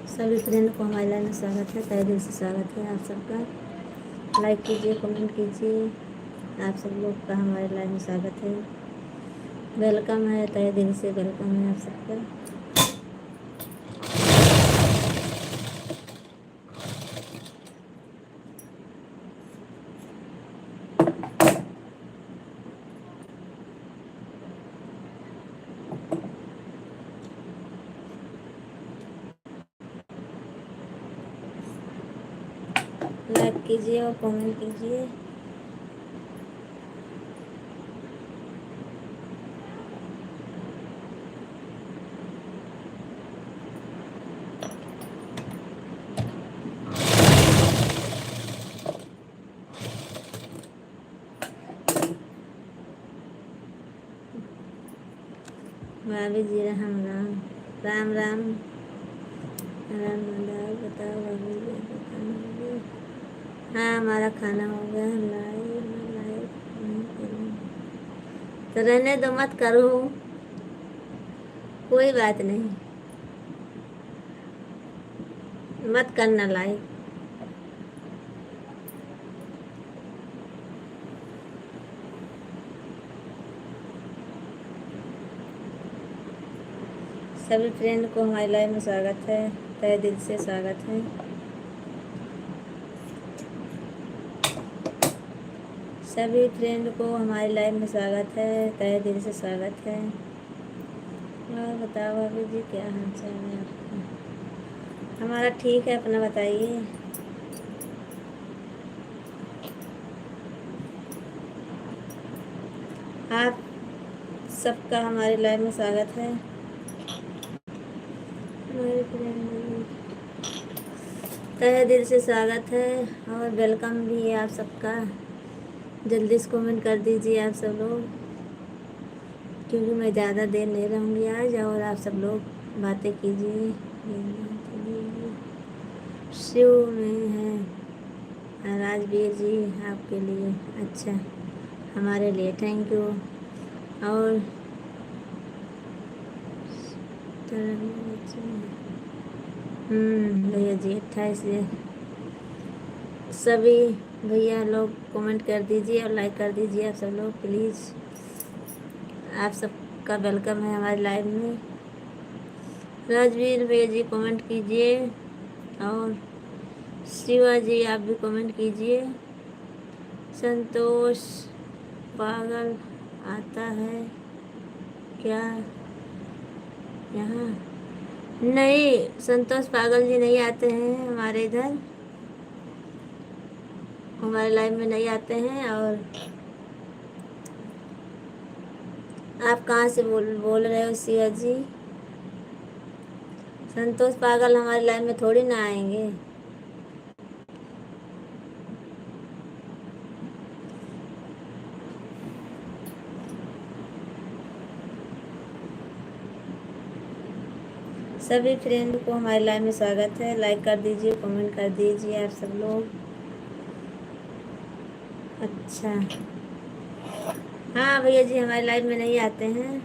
सभी फ्रेंड को हमारे लाइव में स्वागत है, तहे दिल से स्वागत है आप सबका। लाइक कीजिए, कमेंट कीजिए, आप सब लोग का हमारे लाइव में स्वागत है। वेलकम है, तहे दिल से वेलकम है आप सबका। लाइक कीजिए और कमेंट कीजिए। भाभी जी राम राम राम राम राम राम। बताओ भाभी जी, बताओ। हाँ, हमारा खाना हो गया। लाइव नहीं करूँ तो रहने दो, मत करो, कोई बात नहीं, मत करना लाइव। सभी फ्रेंड को हमारे लाइव में स्वागत है, तहे दिल से स्वागत है। सभी फ्रेंड को हमारे लाइव में स्वागत है, तहे दिल से स्वागत है। और बताओ भाभी जी, क्या हाल चाल है आपका? हमारा ठीक है, अपना बताइए। आप सबका हमारे लाइव में स्वागत है। हमारे फ्रेंड तहे दिल से स्वागत है और वेलकम भी है आप सबका। जल्दी से कमेंट कर दीजिए आप सब लोग, क्योंकि मैं ज़्यादा देर नहीं रहूँगी आज। और आप सब लोग बातें कीजिए। शिव में है राजवीर जी, आपके लिए। अच्छा, हमारे लिए थैंक यू। और भैया जी 28 सभी भैया लोग कमेंट कर दीजिए और लाइक कर दीजिए आप सब लोग प्लीज़। आप सबका वेलकम है हमारे लाइव में। राजवीर भैया जी कमेंट कीजिए और शिवा जी आप भी कमेंट कीजिए। संतोष पागल आता है क्या यहाँ? नहीं, संतोष पागल जी नहीं आते हैं हमारे इधर, हमारे लाइव में नहीं आते हैं। और आप कहाँ से बोल रहे हो शिवा जी? संतोष पागल हमारे लाइव में थोड़ी ना आएंगे। सभी फ्रेंड को हमारे लाइव में स्वागत है। लाइक कर दीजिए, कमेंट कर दीजिए आप सब लोग। अच्छा, हाँ भैया जी हमारे लाइव में नहीं आते हैं।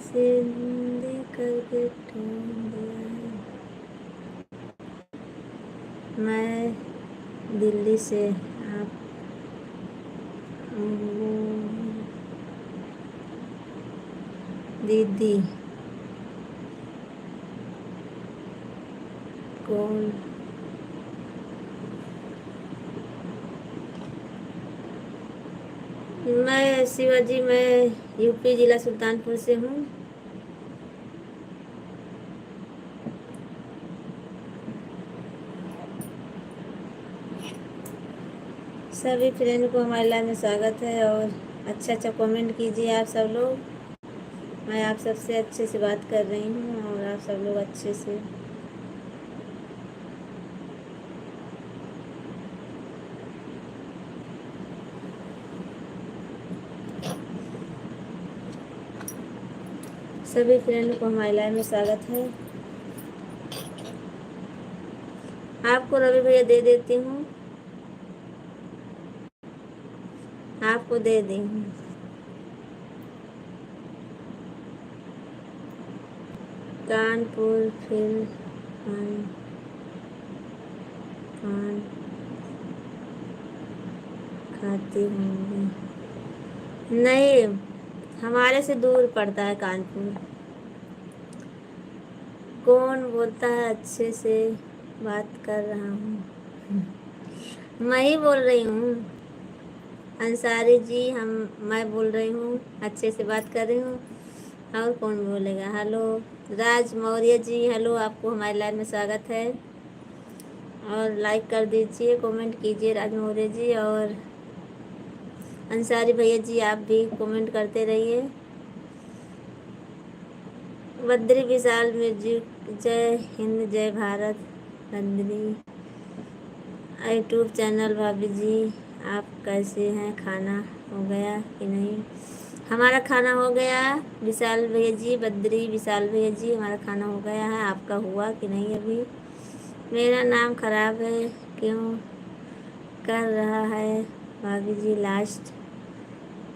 सिंधी करके ढूंढ दिया है। मैं दिल्ली से, आप दीदी कौन? मैं शिवाजी, मैं यूपी जिला सुल्तानपुर से हूँ। सभी फ्रेंड को हमारे लाइव में स्वागत है और अच्छा अच्छा कमेंट कीजिए आप सब लोग। मैं आप सबसे अच्छे से बात कर रही हूँ और आप सब लोग अच्छे से। सभी फ्रेंड को हमारे लाइव में स्वागत है। आपको रवि भैया दे देती हूँ, आपको दे दी हूँ। कानपुर फिर पान खाती होंगी? नहीं, हमारे से दूर पड़ता है कानपुर। कौन बोलता है? अच्छे से बात कर रहा हूँ, मैं ही बोल रही हूँ। अंसारी जी, मैं बोल रही हूँ, अच्छे से बात कर रही हूँ। और कौन बोलेगा? हेलो राज मौर्य जी, हेलो, आपको हमारे लाइव में स्वागत है। और लाइक कर दीजिए, कमेंट कीजिए राज मौर्य जी। और अंसारी भैया जी, आप भी कमेंट करते रहिए। बद्री विशाल म्यूजिक, जय हिंद जय भारत। बद्री यूट्यूब चैनल, भाभी जी आप कैसे हैं? खाना हो गया कि नहीं? हमारा खाना हो गया विशाल भैया जी, बद्री विशाल भैया जी, हमारा खाना हो गया है। आपका हुआ कि नहीं अभी? मेरा नाम खराब है क्यों कर रहा है भाभी जी? लास्ट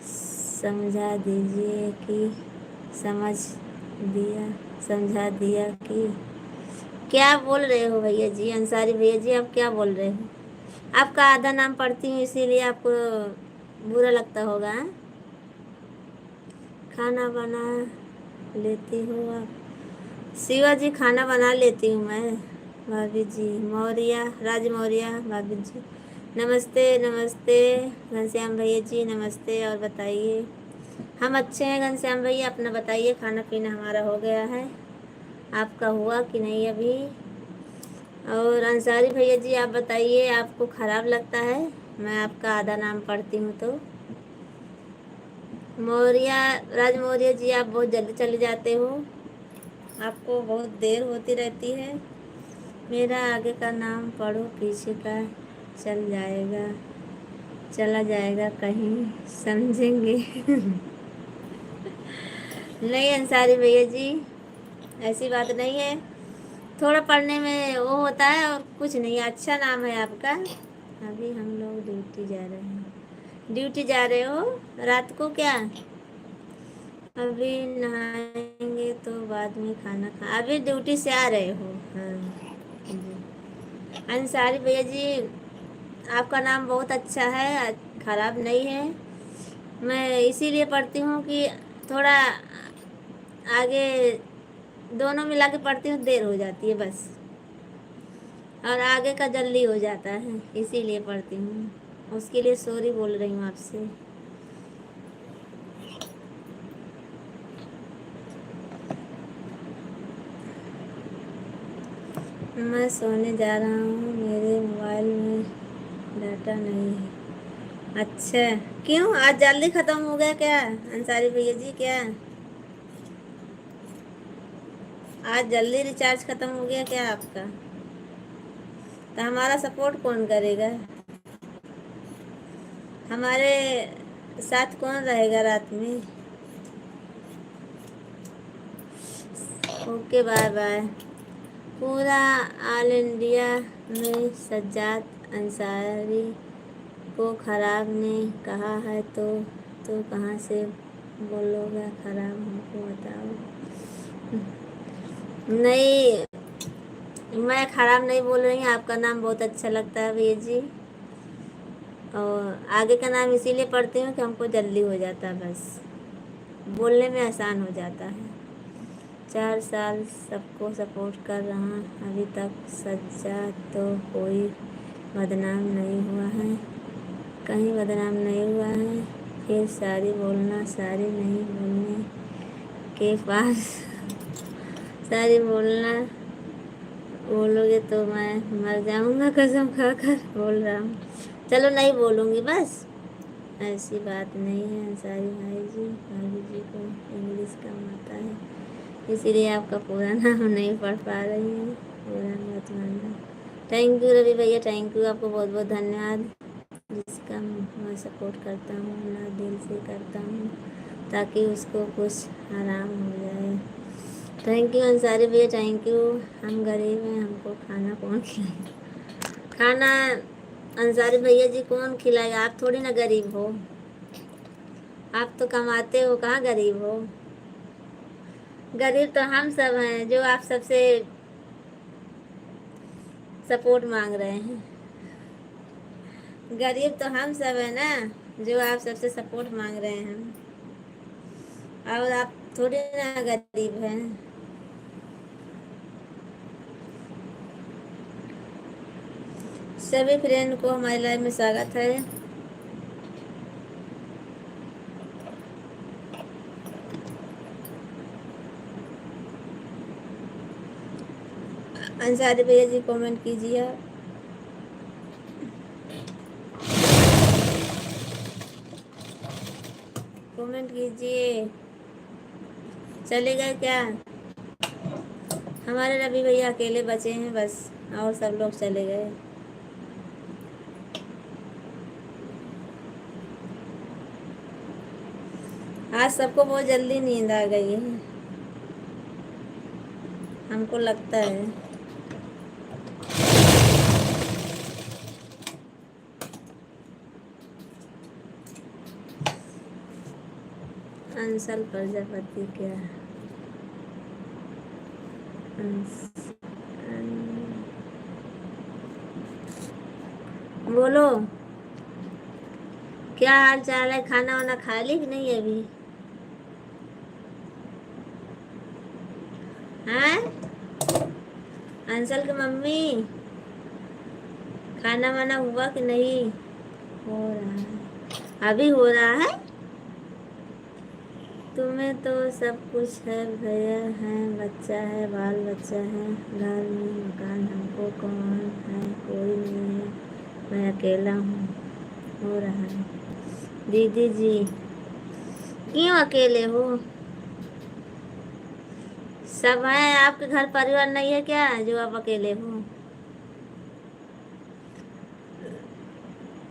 समझा दीजिए कि समझ दिया, समझा दिया कि क्या बोल रहे हो भैया जी? अंसारी भैया जी, आप क्या बोल रहे हो? आपका आधा नाम पढ़ती हूँ इसीलिए आपको बुरा लगता होगा, हाँ? खाना बना लेती हो आप? शिवा जी, खाना बना लेती हूँ मैं। भाभी जी मौर्य, राज मौर्य, भाभी जी नमस्ते नमस्ते। घनश्याम भैया जी नमस्ते। और बताइए? हम अच्छे हैं घनश्याम भैया, अपना बताइए। खाना पीना हमारा हो गया है, आपका हुआ कि नहीं अभी? और अंसारी भैया जी, आप बताइए, आपको ख़राब लगता है मैं आपका आधा नाम पढ़ती हूँ तो? मौर्य, राज मौर्य जी, आप बहुत जल्दी चले जाते हो, आपको बहुत देर होती रहती है। मेरा आगे का नाम पढ़ो, पीछे का चल जाएगा, चला जाएगा कहीं, समझेंगे? नहीं अंसारी भैया जी, ऐसी बात नहीं है। थोड़ा पढ़ने में वो होता है और कुछ नहीं। अच्छा नाम है आपका। अभी हम लोग ड्यूटी जा रहे हैं। ड्यूटी जा रहे हो रात को क्या? अभी नहाएंगे तो बाद में खाना खा, अभी ड्यूटी से आ रहे हो? हाँ जी। अंसारी भैया जी, आपका नाम बहुत अच्छा है, खराब नहीं है। मैं इसीलिए पढ़ती हूँ कि थोड़ा आगे दोनों मिला के पढ़ती हूँ, देर हो जाती है बस, और आगे का जल्दी हो जाता है, इसीलिए पढ़ती हूँ। उसके लिए सॉरी बोल रही हूँ आपसे। मैं सोने जा रहा हूँ, मेरे मोबाइल में डाटा नहीं है। अच्छा, क्यों आज जल्दी ख़त्म हो गया क्या अंसारी भैया जी? क्या आज जल्दी रिचार्ज ख़त्म हो गया क्या आपका? तो हमारा सपोर्ट कौन करेगा? हमारे साथ कौन रहेगा रात में? Okay, bye bye. पूरा ऑल इंडिया में सज्जाद अंसारी को खराब ने कहा है तो कहाँ से बोलोगे खराब? हमको बताओ। नहीं, मैं खराब नहीं बोल रही हूँ, आपका नाम बहुत अच्छा लगता है भैया जी। और आगे का नाम इसीलिए पढ़ती हूँ कि हमको जल्दी हो जाता है बस। बोलने में आसान हो जाता है। 4 साल सबको सपोर्ट कर रहा, अभी तक सच्चा तो कोई बदनाम नहीं हुआ है, कहीं बदनाम नहीं हुआ है। फिर सारी बोलना, सारी नहीं बोलने के पास सारी बोलना बोलोगे तो मैं मर जाऊंगा, कसम खाकर बोल रहा हूँ। चलो नहीं बोलूँगी बस, ऐसी बात नहीं है अंसारी भाई जी। भाभी जी को इंग्लिश कम आता है, इसीलिए आपका पूरा नाम नहीं पढ़ पा रही हैं, पूरा मत मानना। थैंक यू रवि भैया, थैंक यू, आपको बहुत बहुत धन्यवाद। जिसका मैं सपोर्ट करता हूँ ना दिल से करता हूँ, ताकि उसको कुछ आराम हो जाए। थैंक यू अंसारी भैया, थैंक यू। हम गरीब हैं, हमको खाना कौन खिलाएगा? खाना अंसारी भैया जी कौन खिलाएगा? आप थोड़ी ना गरीब हो, आप तो कमाते हो, कहाँ गरीब हो? गरीब तो हम सब हैं जो आप सबसे सपोर्ट मांग रहे हैं। गरीब तो हम सब है ना, जो आप सबसे सपोर्ट मांग रहे हैं, और आप थोड़ी ना गरीब हैं। सभी फ्रेंड को हमारी लाइफ में स्वागत है। अंसारी भैया जी कमेंट कीजिए आप, कमेंट कीजिए। चले गए क्या? हमारे रवि भैया अकेले बचे हैं बस, और सब लोग चले गए। आज सबको बहुत जल्दी नींद आ गई है, हमको लगता है। अंसल प्रजापति क्या? बोलो, क्या हाल चाल है? खाना वाना खा ली कि नहीं अभी? हैं अंसल की मम्मी, खाना वाना हुआ कि नहीं? हो रहा है, अभी हो रहा है। तुम्हें तो सब कुछ है भैया, है बच्चा है, बाल बच्चा है, घर में मकान, हमको कौन है? कोई नहीं है, मैं अकेला हूँ। हो रहा है दीदी जी, क्यों अकेले हो? सब है, आपके घर परिवार नहीं है क्या जो आप अकेले हो?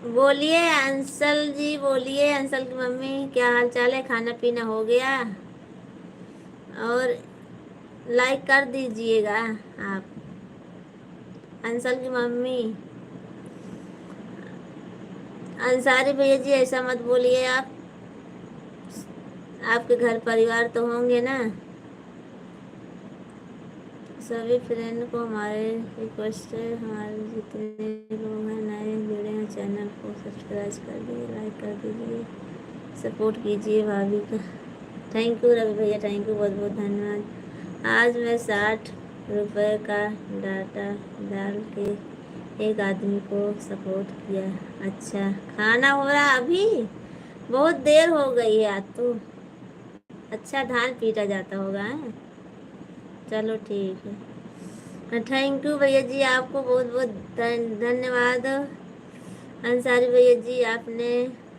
बोलिए अंसल जी, बोलिए अंसल की मम्मी, क्या हाल चाल है? खाना पीना हो गया? और लाइक कर दीजिएगा आप। अंसल की मम्मी, अंसारी भैया जी ऐसा मत बोलिए आप, आपके घर परिवार तो होंगे ना। सभी फ्रेंड को हमारे रिक्वेस्ट है, हमारे जितने लोग हैं नए जुड़े हैं चैनल को सब्सक्राइब कर दीजिए, लाइक कर दीजिए, सपोर्ट कीजिए भाभी का। थैंक यू रवि भैया, थैंक यू, बहुत बहुत धन्यवाद। आज मैं 60 रुपये का डाटा डाल के एक आदमी को सपोर्ट किया। अच्छा, खाना हो रहा अभी? बहुत देर हो गई है आज तो। अच्छा, धान पीटा जाता होगा है? चलो ठीक है, थैंक यू भैया जी, आपको बहुत बहुत धन्यवाद। अंसारी भैया जी, आपने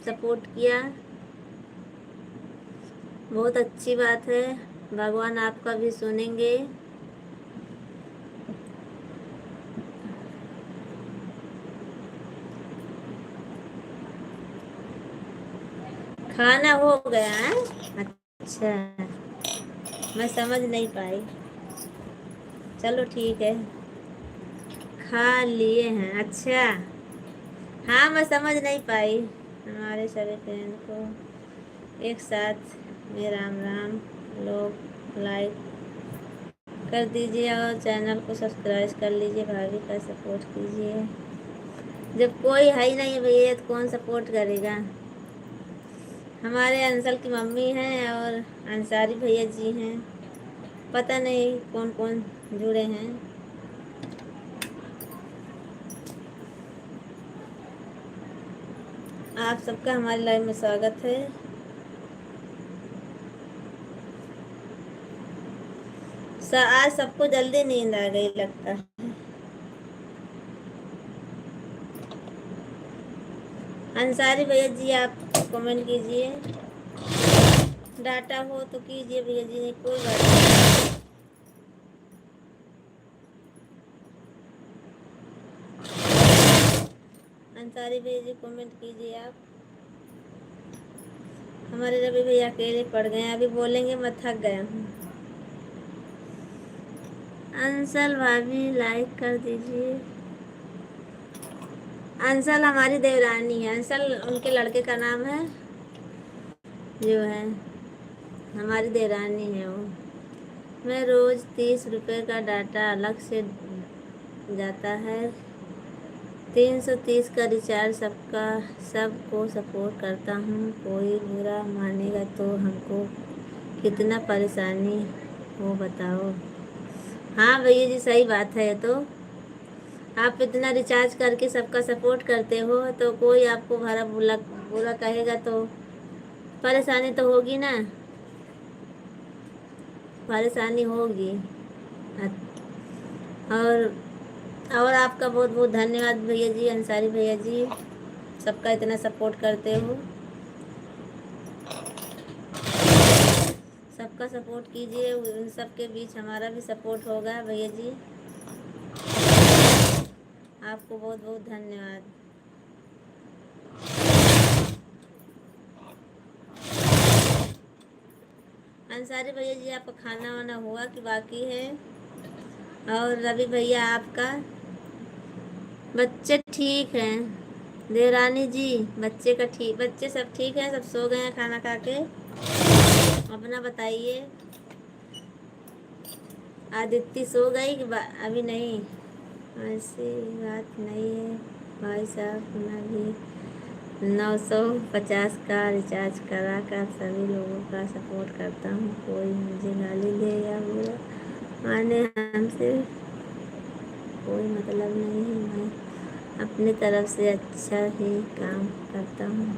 सपोर्ट किया, बहुत अच्छी बात है, भगवान आपका भी सुनेंगे। खाना हो गया है? अच्छा, मैं समझ नहीं पाई, चलो ठीक है, खा लिए हैं। अच्छा, हाँ मैं समझ नहीं पाई। हमारे सभी फ्रेंड को एक साथ में राम राम, लोग लाइक कर दीजिए और चैनल को सब्सक्राइब कर लीजिए, भाभी का सपोर्ट कीजिए। जब कोई है ही नहीं भैया तो कौन सपोर्ट करेगा? हमारे अंसल की मम्मी हैं और अंसारी भैया जी हैं, पता नहीं कौन कौन जुड़े हैं। आप सबका हमारे लाइव में स्वागत है। आज सबको जल्दी नींद आ गई लगता है। अंसारी भैया जी आप कमेंट कीजिए, डाटा हो तो कीजिए भैया जी, नहीं कोई बात नहीं। अंसारी भैया जी कमेंट कीजिए आप। हमारे रवि भैया अकेले पड़ गए हैं, अभी बोलेंगे मैं थक गया हूँ। अंसल भाभी लाइक कर दीजिए। अंसल हमारी देवरानी है, अंसल उनके लड़के का नाम है, जो है हमारी देवरानी है वो। मैं रोज़ 30 रुपए का डाटा अलग से जाता है, 330 का रिचार्ज सबको सपोर्ट करता हूँ। कोई बुरा मानेगा तो हमको कितना परेशानी हो बताओ। हाँ भैया जी सही बात है। तो आप इतना रिचार्ज करके सबका सपोर्ट करते हो तो कोई आपको भरा बुरा कहेगा तो परेशानी तो होगी ना, परेशानी होगी। और आपका बहुत बहुत धन्यवाद भैया जी, अंसारी भैया जी, सबका इतना सपोर्ट करते हो। सबका सपोर्ट कीजिए, उन सबके बीच हमारा भी सपोर्ट होगा भैया जी। आपको बहुत बहुत धन्यवाद। अंसारी भैया जी आपका खाना वाना हुआ कि बाकी है? और रवि भैया आपका? बच्चे ठीक हैं देवरानी जी, बच्चे सब ठीक हैं, सब सो गए हैं खाना खा के। अपना बताइए, आदित्य सो गई कि अभी नहीं? ऐसी बात नहीं है भाई साहब, मैं भी 950 का रिचार्ज करा कर सभी लोगों का सपोर्ट करता हूँ। कोई मुझे गाली दे या बुरा माने, हमसे कोई मतलब नहीं है। मैं अपनी तरफ से अच्छा ही काम करता हूँ।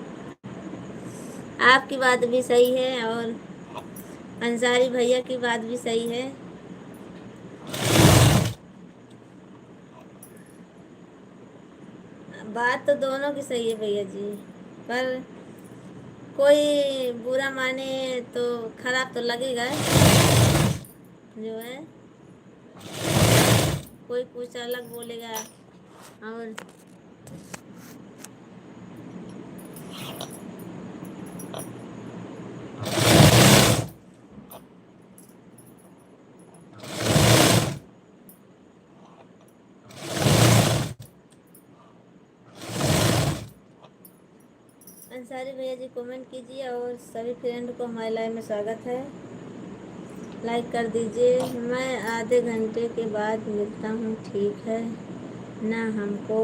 आपकी बात भी सही है और अंसारी भैया की बात भी सही है। बात तो दोनों की सही है भैया जी, पर कोई बुरा माने तो खराब तो लगेगा जो है, कोई कुछ अलग बोलेगा। और अंसारी भैया जी कमेंट कीजिए और सभी फ्रेंड को हमारे लाइव में स्वागत है, लाइक कर दीजिए। मैं आधे घंटे के बाद मिलता हूँ, ठीक है ना? हमको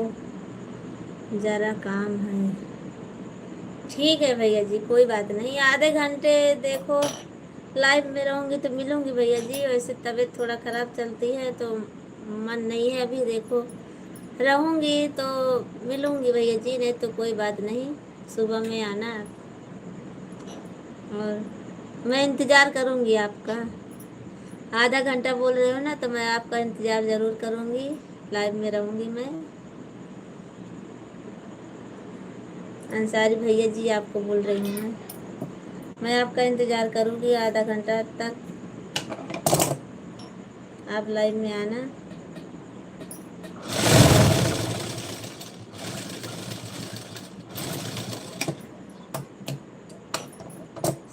ज़रा काम है। ठीक है भैया जी, कोई बात नहीं, आधे घंटे देखो लाइव में रहूँगी तो मिलूँगी भैया जी। वैसे तबीयत थोड़ा ख़राब चलती है तो मन नहीं है अभी, देखो रहूँगी तो मिलूँगी भैया जी, नहीं तो कोई बात नहीं, सुबह में आना और मैं इंतज़ार करूँगी आपका। आधा घंटा बोल रहे हो ना, तो मैं आपका इंतज़ार ज़रूर करूँगी, लाइव में रहूँगी मैं। अंसारी भैया जी आपको बोल रही हूँ मैं आपका इंतज़ार करूँगी आधा घंटा तक, आप लाइव में आना।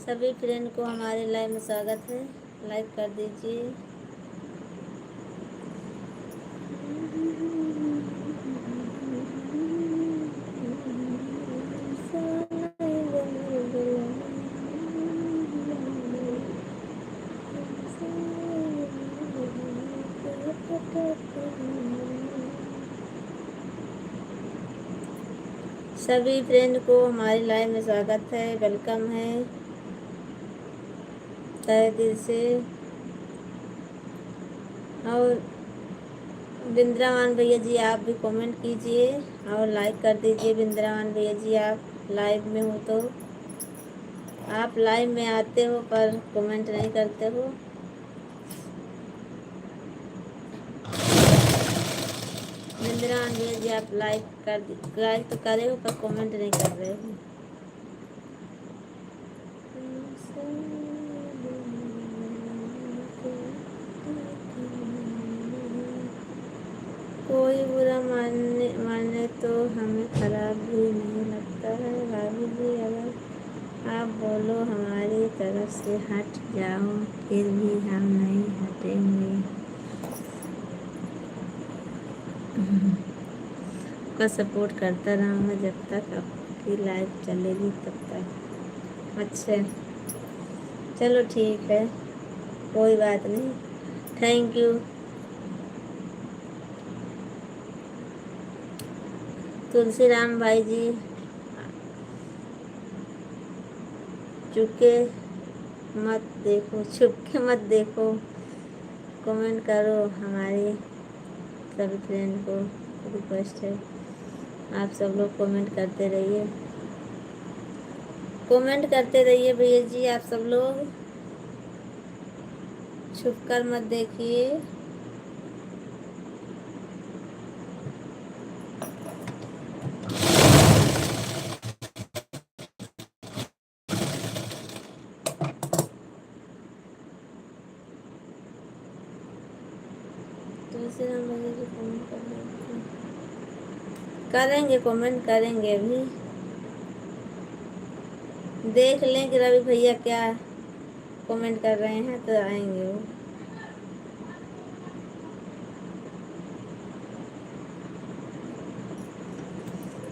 सभी फ्रेंड को हमारे लाइव में स्वागत है, लाइक कर दीजिए। सभी फ्रेंड को हमारी लाइव में स्वागत है, वेलकम है तहे दिल से। और बिंद्रावन भैया जी आप भी कमेंट कीजिए और लाइक कर दीजिए। बिंद्रावन भैया जी आप लाइव में हो तो आप लाइव में आते हो पर कमेंट नहीं करते हो। बिंद्रावन भैया जी आप लाइक तो करे हो पर कमेंट नहीं कर रहे हो। कोई बुरा माने तो हमें खराब भी नहीं लगता है भाभी जी। अगर आप बोलो हमारी तरफ से हट जाओ फिर भी हम नहीं हटेंगे। आपका सपोर्ट करता रहूँगा जब तक आपकी लाइफ चलेगी तब तक। अच्छा चलो ठीक है, कोई बात नहीं, थैंक यू। तुलसीराम भाई जी चुपके मत देखो, कमेंट करो। हमारी सभी फ्रेंड को रिक्वेस्ट है आप सब लोग कमेंट करते रहिए भैया जी। आप सब लोग छुप कर मत देखिए। तुलसीराम भैया जी कमेंट करेंगे, कमेंट करेंगे अभी। देख लें कि रवि भैया क्या कमेंट कर रहे हैं तो आएंगे वो।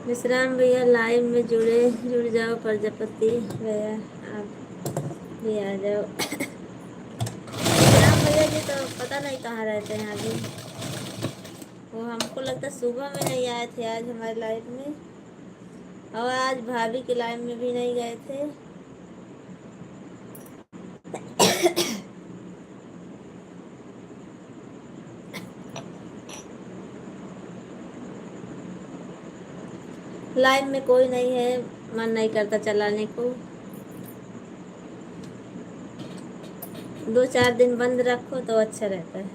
विश्राम भैया लाइव में जुड़ जाओ। प्रजापति भैया आप भी आ जाओ। विश्राम भैया जी तो पता नहीं कहाँ रहते हैं अभी। वो हमको लगता है सुबह में नहीं आए थे आज हमारी लाइव में, और आज भाभी की लाइव में भी नहीं गए थे। लाइव में कोई नहीं है, मन नहीं करता चलाने को। 2-4 दिन बंद रखो तो अच्छा रहता है,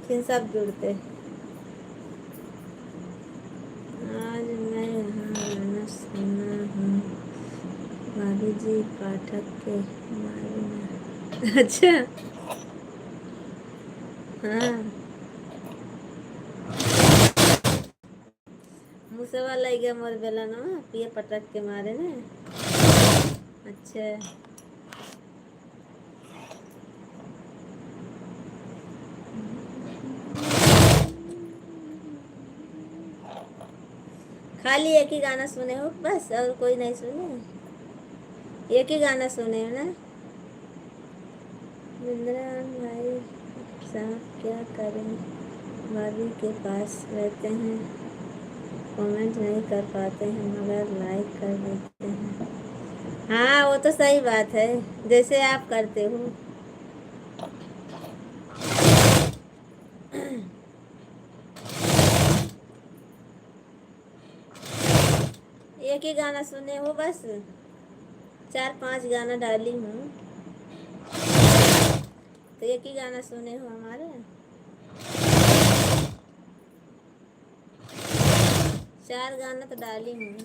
फिर सब जुड़ते। आज मैं यहाँ गाना सुना हूँ भाभी जी पाठक के बारे में। अच्छा हाँ, मुसवा लग गया मोर बेला ना पिए पटक के मारे ने। अच्छा खाली एक ही गाना सुने हो बस, और कोई नहीं सुने? एक ही गाना सुने हो ना? बिंद्रावन भाई साहब क्या करें, भाभी के पास रहते हैं, कमेंट नहीं कर पाते हैं मगर लाइक कर देते हैं। हाँ वो तो सही बात है, जैसे आप करते हो। एक ही गाना सुने हो बस? 4-5 गाना डाली हूँ तो एक ही गाना सुने हो हमारे? 4 गाना तो डाली हूँ।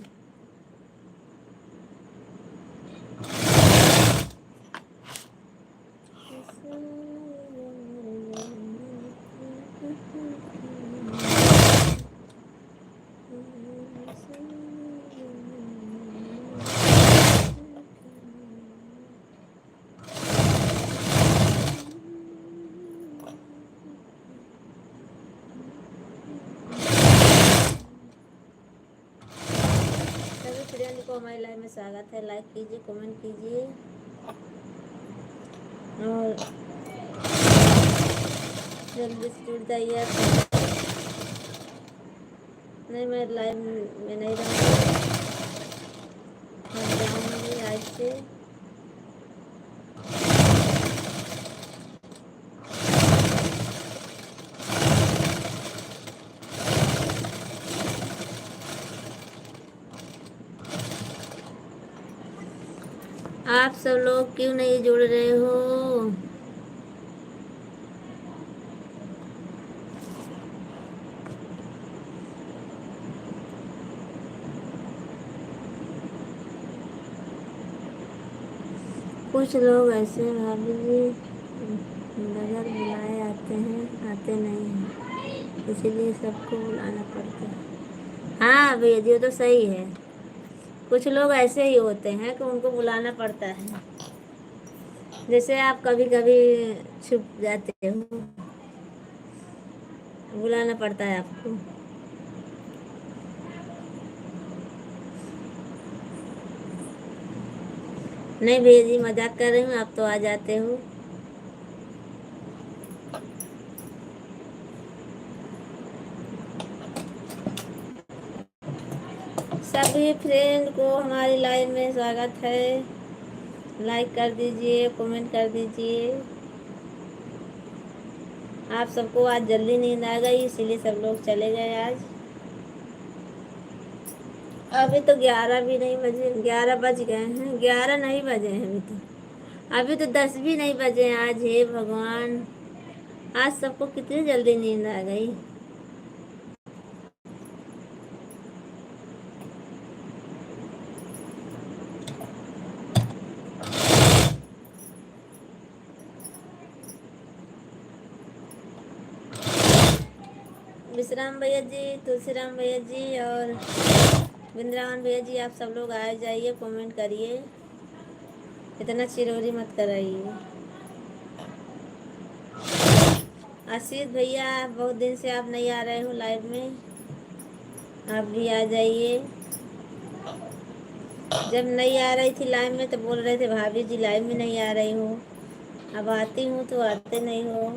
फ्रेंड को हमारी लाइव में स्वागत है। लाइक कीजिए, कमेंट कीजिए और जल्दी से जुड़ जाइए। नहीं, मैं लाइव में नहीं रहूँगी, मैं जाऊँगी आज से। आप सब लोग क्यों नहीं जुड़ रहे हो? कुछ लोग ऐसे भाभी जी बगैर बुलाए आते हैं, आते नहीं हैं, इसीलिए सबको बुलाना पड़ता है। हाँ भैया जी, वो तो सही है। कुछ लोग ऐसे ही होते हैं कि उनको बुलाना पड़ता है, जैसे आप कभी कभी छुप जाते हो, बुलाना पड़ता है आपको। नहीं भैया जी, मजाक कर रही हूँ, आप तो आ जाते हो। सभी फ्रेंड को हमारी लाइव में स्वागत है। लाइक कर दीजिए, कमेंट कर दीजिए। आप सबको आज जल्दी नींद आ गई, इसीलिए सब लोग चले गए आज। अभी तो 11 भी नहीं बजे, 11 बज गए हैं, 11 नहीं बजे हैं अभी तो। अभी तो 10 भी नहीं बजे हैं आज। हे भगवान, आज सबको कितनी जल्दी नींद आ गई। विश्राम भैया जी, तुलसीराम भैया जी और वृंदावन भैया जी, आप सब लोग आ जाइए, कमेंट करिए, इतना चिरौरी मत कराइए। आशीष भैया, बहुत दिन से आप नहीं आ रहे हो लाइव में, आप भी आ जाइए। जब नहीं आ रही थी लाइव में तो बोल रहे थे भाभी जी लाइव में नहीं आ रही हो, अब आती हूँ तो आते नहीं हो।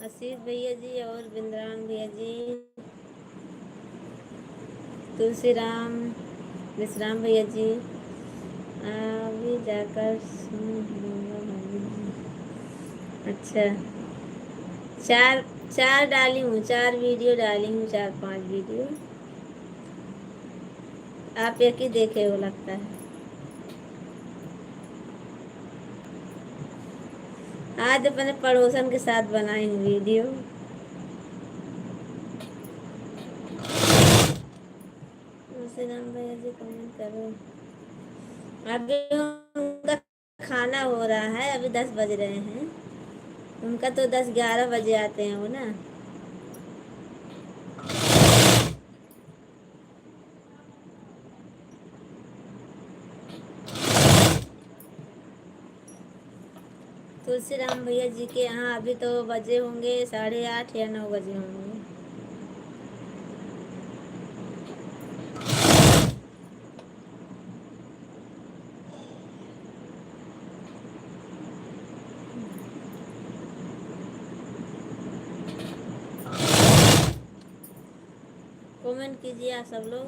आशीष भैया जी और वृंदावन भैया जी, तुलसीराम, विश्राम भैया जी, अभी जाकर सुन लूँगा भाभी जी। अच्छा, चार चार डाली हूँ, 4 वीडियो डाली हूँ, 4-5 वीडियो। आप एक ही देखे हो लगता है। आज अपने पड़ोसन के साथ बनाई हूँ वीडियो। तुलसीराम भैया जी कमेंट करो। अभी उनका खाना हो रहा है, अभी 10 बज रहे हैं, उनका तो 10-11 बजे आते हैं वो ना। तुलसीराम भैया जी के यहाँ अभी तो बजे होंगे 8:30 या 9 बजे होंगे। कमेंट कीजिए आप सब लोग।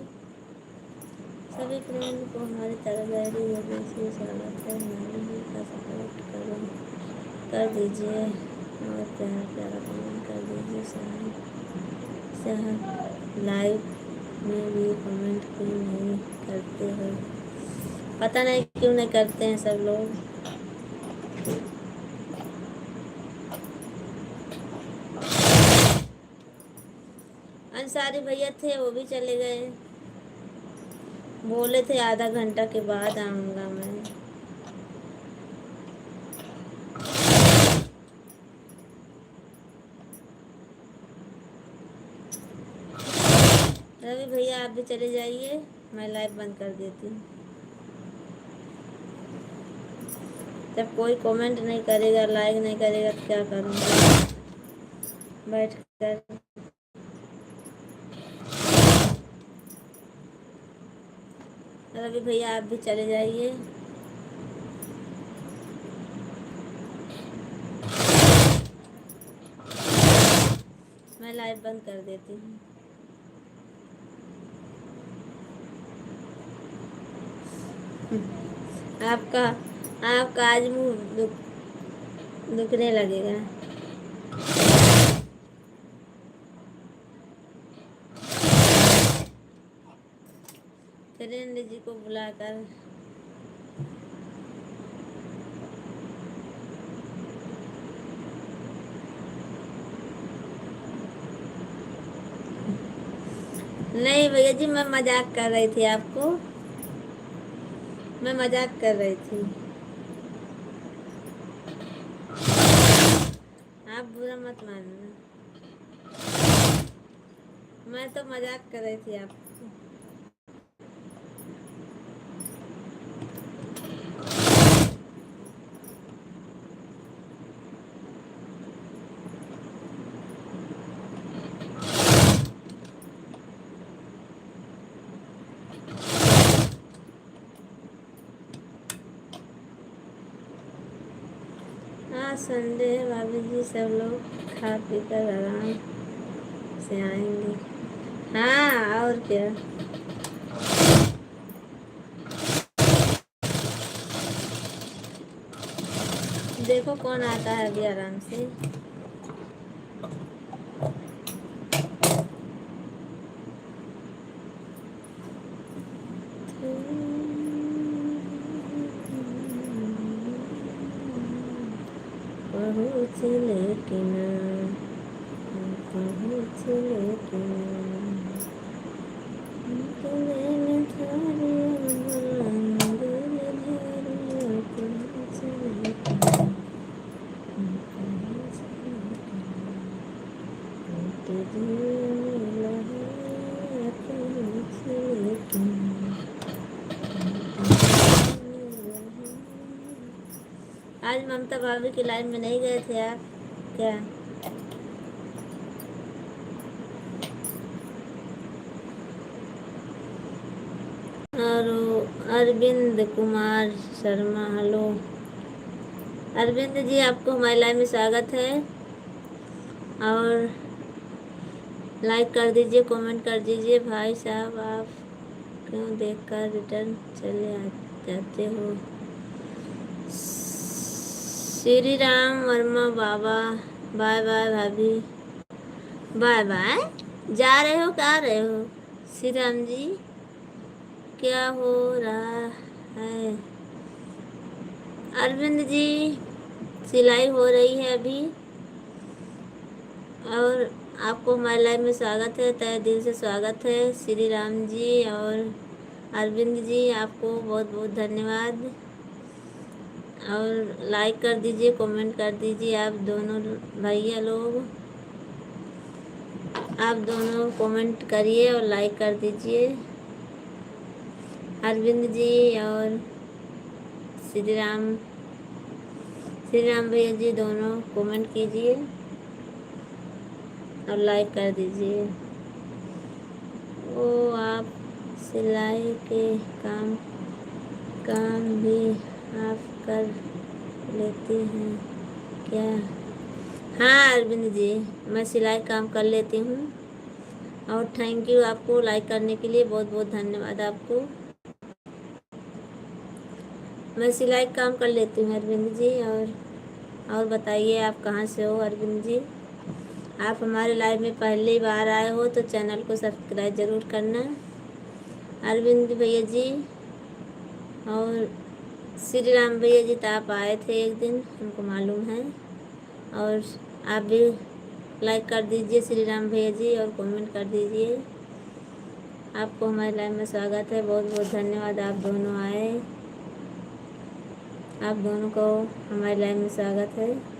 सभी फ्रेंड को हमारी तरफ गहरी हृदय से स्वागत है। हमारे भी का सपोर्ट कर दीजिए और प्यारा प्यारा कमेंट कर दीजिए। साहब लाइव में भी कमेंट क्यों नहीं करते हो? पता नहीं क्यों नहीं करते हैं सब लोग। अंसारी भैया थे, वो भी चले गए, बोले थे आधा घंटा के बाद आऊँगा मैं। रवि भैया आप भी चले जाइए, मैं लाइव बंद कर देती हूँ। जब कोई कमेंट नहीं करेगा, लाइक नहीं करेगा तो क्या करूँगा बैठ कर। रवि भैया आप भी चले जाइए। मैं लाइव बंद कर देती हूँ। आपका आपका आज मुंह दुखने लगेगा। त्रिवेंद्र जी को बुलाकर नहीं भैया जी, मैं मजाक कर रही थी आपको, मैं मजाक कर रही थी, आप बुरा मत मानना, मैं तो मजाक कर रही थी आपको। हाँ संडे है भाभी जी, सब लोग खा पी कर आराम से आएंगे। हाँ और क्या, देखो कौन आता है अभी आराम से। पहुँच लेकिन पहुँच लेकिन आज ममता भाभी की लाइन में नहीं गए थे आप क्या? और अरविंद कुमार शर्मा, हेलो अरविंद जी, आपको हमारी लाइन में स्वागत है। और लाइक कर दीजिए, कमेंट कर दीजिए। भाई साहब आप क्यों देखकर रिटर्न चले जाते हो? श्री राम वर्मा बाबा, बाय बाय भाभी, बाय बाय। जा रहे हो, क्या रहे हो श्री राम जी? क्या हो रहा है? अरविंद जी, सिलाई हो रही है अभी, और आपको हमारे लाइव में स्वागत है, तहे दिल से स्वागत है श्री राम जी और अरविंद जी, आपको बहुत बहुत धन्यवाद। और लाइक कर दीजिए, कमेंट कर दीजिए, आप दोनों भैया लोग, आप दोनों कमेंट करिए और लाइक कर दीजिए। अरविंद जी और श्री राम भैया जी दोनों कमेंट कीजिए और लाइक कर दीजिए। वो आप सिलाई के काम भी आप कर लेती हैं क्या? हाँ अरविंद जी, मैं सिलाई काम कर लेती हूँ। और थैंक यू आपको लाइक करने के लिए, बहुत बहुत धन्यवाद आपको। मैं सिलाई काम कर लेती हूँ अरविंद जी। और बताइए आप कहाँ से हो अरविंद जी? आप हमारे लाइव में पहली बार आए हो तो चैनल को सब्सक्राइब ज़रूर करना अरविंद भैया जी। और श्री राम भैया जी, तो आप आए थे एक दिन, हमको मालूम है। और आप भी लाइक कर दीजिए श्री राम भैया जी और कमेंट कर दीजिए। आपको हमारे लाइव में स्वागत है, बहुत बहुत धन्यवाद, आप दोनों आए, आप दोनों को हमारे लाइव में स्वागत है।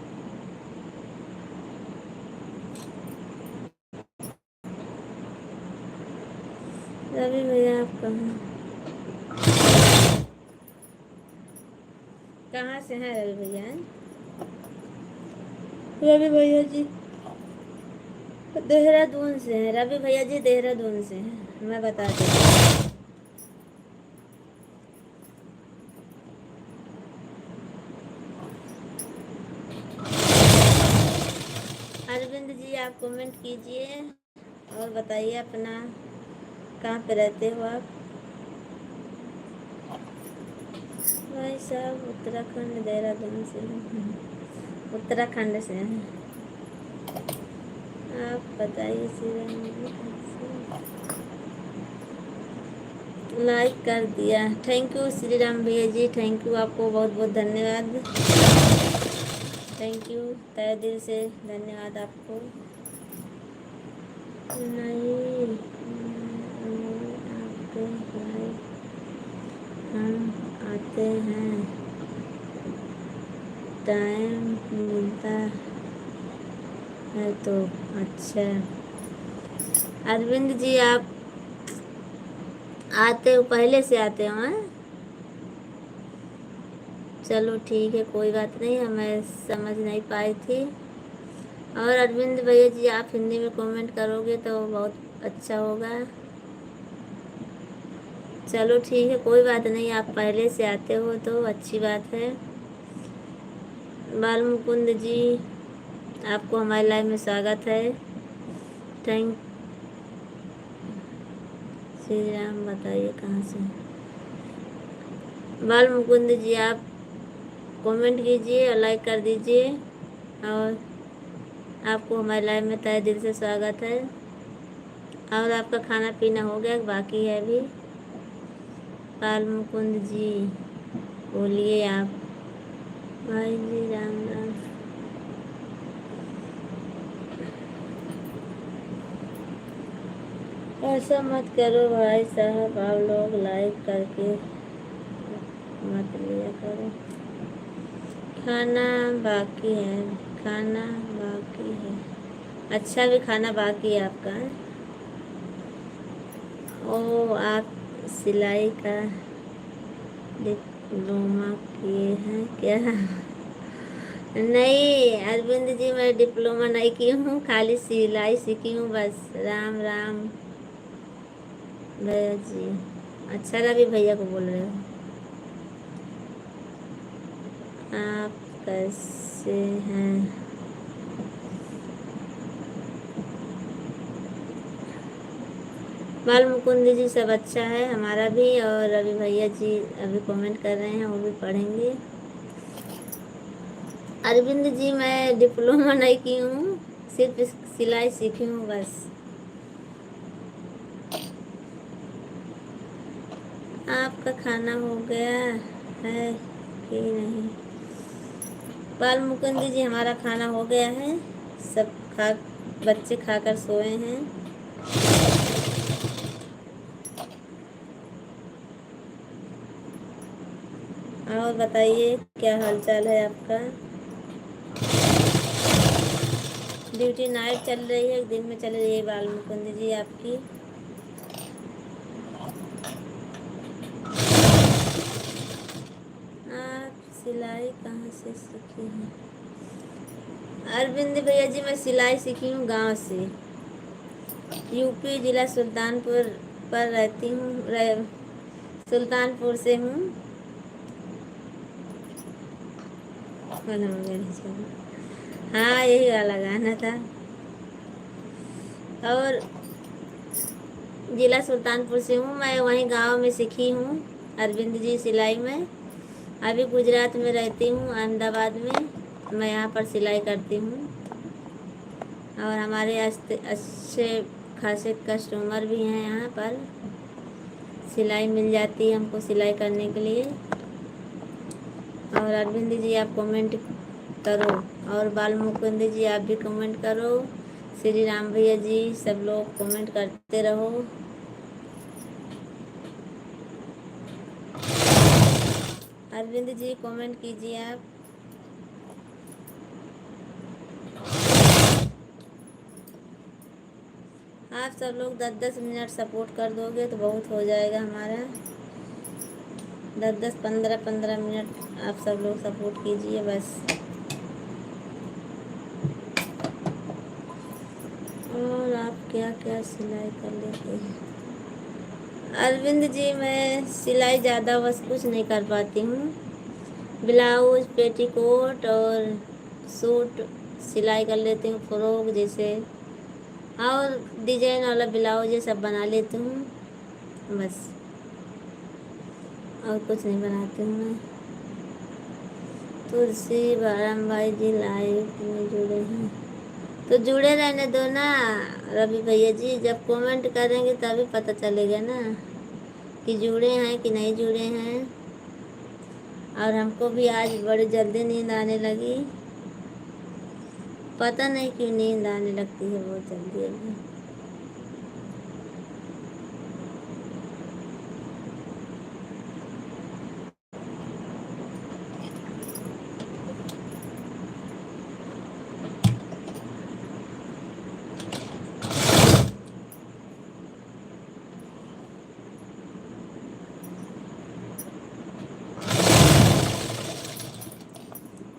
रवि भैया आप कहाँ से हैं? रवि भैया, रवि भैया जी देहरादून से हैं। रवि भैया जी देहरादून से हैं, मैं बता देती। अरविंद जी आप कमेंट कीजिए और बताइए अपना कहाँ पे रहते हो आप। भाई साहब उत्तराखंड देहरादून से हैं। उत्तराखंड से हैं। आप बताइए श्री राम जी कैसे। लाइक कर दिया, थैंक यू श्री राम भैया जी, थैंक यू, आपको बहुत बहुत धन्यवाद, थैंक यू, तहे दिल से धन्यवाद आपको। नहीं आपके लाइक हम आते हैं, टाइम मिलता है तो। अच्छा अरविंद जी आप आते हो, पहले से आते हो हैं? चलो ठीक है, कोई बात नहीं, हमें समझ नहीं पाई थी। और अरविंद भैया जी आप हिंदी में कमेंट करोगे तो बहुत अच्छा होगा। चलो ठीक है, कोई बात नहीं, आप पहले से आते हो तो अच्छी बात है। बाल मुकुंद जी आपको हमारे लाइव में स्वागत है, थैंक। श्री राम बताइए कहाँ से। बाल मुकुंद जी आप कमेंट कीजिए और लाइक कर दीजिए, और आपको हमारे लाइव में तहे दिल से स्वागत है। और आपका खाना पीना हो गया बाकी है अभी? बाल मुकुंद जी बोलिए आप। भाई जी राम राम। ऐसा मत करो भाई साहब, आप लोग लाइक करके मत लिया करो। खाना बाकी है, खाना बाकी है। अच्छा भी खाना बाकी है आपका है? ओ आप सिलाई का डिप्लोमा किए हैं क्या? नहीं अरविंद जी मैं डिप्लोमा नहीं की हूँ, खाली सिलाई सीखी हूँ बस। राम राम भैया जी। अच्छा रवि भैया को बोल रहे हो आप? कैसे हैं? बाल मुकुंद जी सब अच्छा है हमारा भी, और रवि भैया जी अभी कमेंट कर रहे हैं, वो भी पढ़ेंगे। अरविंद जी मैं डिप्लोमा नहीं की हूँ, सिर्फ सिलाई सीखी हूँ बस। आपका खाना हो गया है कि नहीं? बाल मुकुंद जी हमारा खाना हो गया है, सब खा, बच्चे खाकर सोए हैं। और बताइए क्या हालचाल है आपका? ड्यूटी नाइट चल रही है दिन में चल रही है बाल मुकुंद जी आपकी? आप सिलाई कहाँ से सीखी हैं? अरविंद भैया जी मैं सिलाई सीखी हूँ गांव से, यूपी जिला सुल्तानपुर पर रहती हूँ, सुल्तानपुर से हूँ। हाँ यही वाला गाना था। और जिला सुल्तानपुर से हूँ मैं, वहीं गांव में सीखी हूँ अरविंद जी सिलाई में। अभी गुजरात में रहती हूँ अहमदाबाद में, मैं यहाँ पर सिलाई करती हूँ। और हमारे अच्छे खासे कस्टमर भी हैं यहाँ पर, सिलाई मिल जाती है हमको सिलाई करने के लिए। और अरविंद जी आप कमेंट करो, और बाल मुकुंद जी आप भी कमेंट करो, श्री राम भैया जी सब लोग कमेंट करते रहो। अरविंद जी कमेंट कीजिए आप। आप सब लोग 10-10 मिनट सपोर्ट कर दोगे तो बहुत हो जाएगा हमारा। 10-10 15-15 मिनट आप सब लोग सपोर्ट कीजिए बस। और आप क्या क्या सिलाई कर लेते हैं? अरविंद जी मैं सिलाई ज़्यादा बस कुछ नहीं कर पाती हूँ, ब्लाउज पेटीकोट और सूट सिलाई कर लेती हूँ, फ्रॉक जैसे और डिजाइन वाला ब्लाउज ये सब बना लेती हूँ बस, और कुछ नहीं बनाती हूँ मैं। तुलसी बाराम भाई जी लाइव में जुड़े हैं तो जुड़े रहने दो ना रवि भैया जी, जब कमेंट करेंगे तभी पता चलेगा ना कि जुड़े हैं कि नहीं जुड़े हैं। और हमको भी आज बड़ी जल्दी नींद आने लगी, पता नहीं क्यों नींद आने लगती है बहुत जल्दी अभी।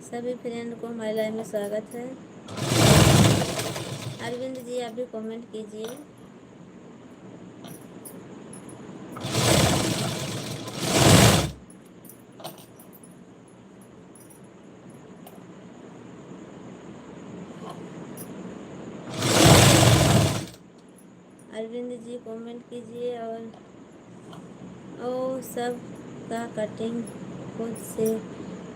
सभी फ्रेंड को हमारे लाइव में स्वागत है। अरविंद जी आप भी कमेंट कीजिए। अरविंद जी कमेंट कीजिए। और सब का कटिंग खुद से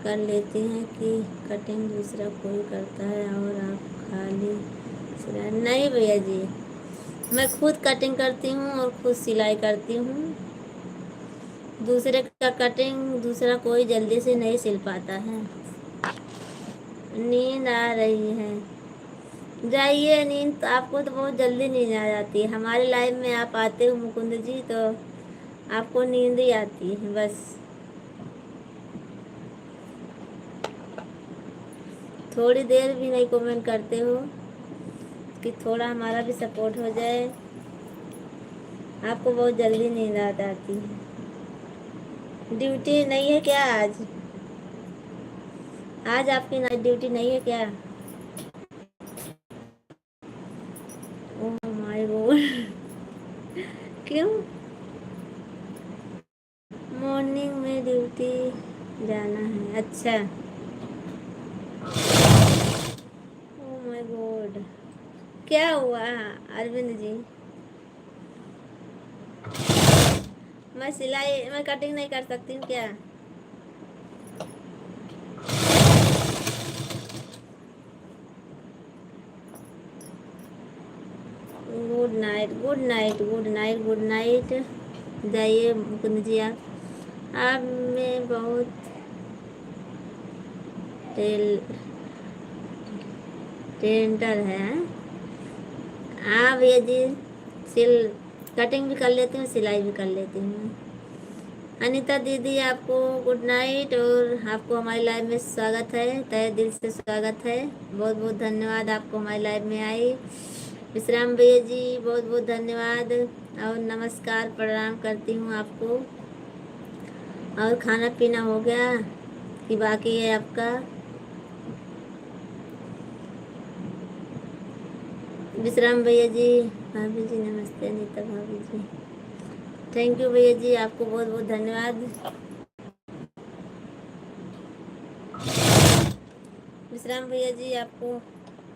कर लेते हैं कि कटिंग दूसरा कोई करता है और आप खाली सिलाई? नहीं भैया जी, मैं खुद कटिंग करती हूँ और खुद सिलाई करती हूँ। दूसरे का कटिंग दूसरा कोई जल्दी से नहीं सिल पाता है। नींद आ रही है, जाइए नींद तो आपको तो बहुत जल्दी नींद आ जाती है। हमारे लाइफ में आप आते हो मुकुंद जी तो आपको नींद ही आती है बस। थोड़ी देर भी नहीं कमेंट करते हो कि थोड़ा हमारा भी सपोर्ट हो जाए। आपको बहुत जल्दी नींद आ जाती है। ड्यूटी नहीं है क्या आज? आज आपकी नाइट ड्यूटी नहीं है क्या? ओह माय गॉड क्यों? मॉर्निंग में ड्यूटी जाना है, अच्छा। ओह माय गॉड, क्या हुआ अरविंद जी? मैं कटिंग नहीं कर सकती हूँ क्या? Good night good night good night good night. जाइए मुकुंद जी आप में बहुत टेल टेंटर है। हाँ भैया जी, सिल कटिंग भी कर लेती हूँ, सिलाई भी कर लेती हूँ। अनीता दीदी आपको गुड नाइट और आपको हमारी लाइव में स्वागत है, तहे दिल से स्वागत है। बहुत बहुत धन्यवाद आपको हमारी लाइव में आई। विश्राम भैया जी बहुत बहुत धन्यवाद और नमस्कार प्रणाम करती हूँ आपको। और खाना पीना हो गया कि बाकी है आपका? विश्राम भैया जी, भाभी जी नमस्ते, अनीता भाभी जी थैंक यू भैया जी, आपको बहुत बहुत धन्यवाद। विश्राम भैया जी आपको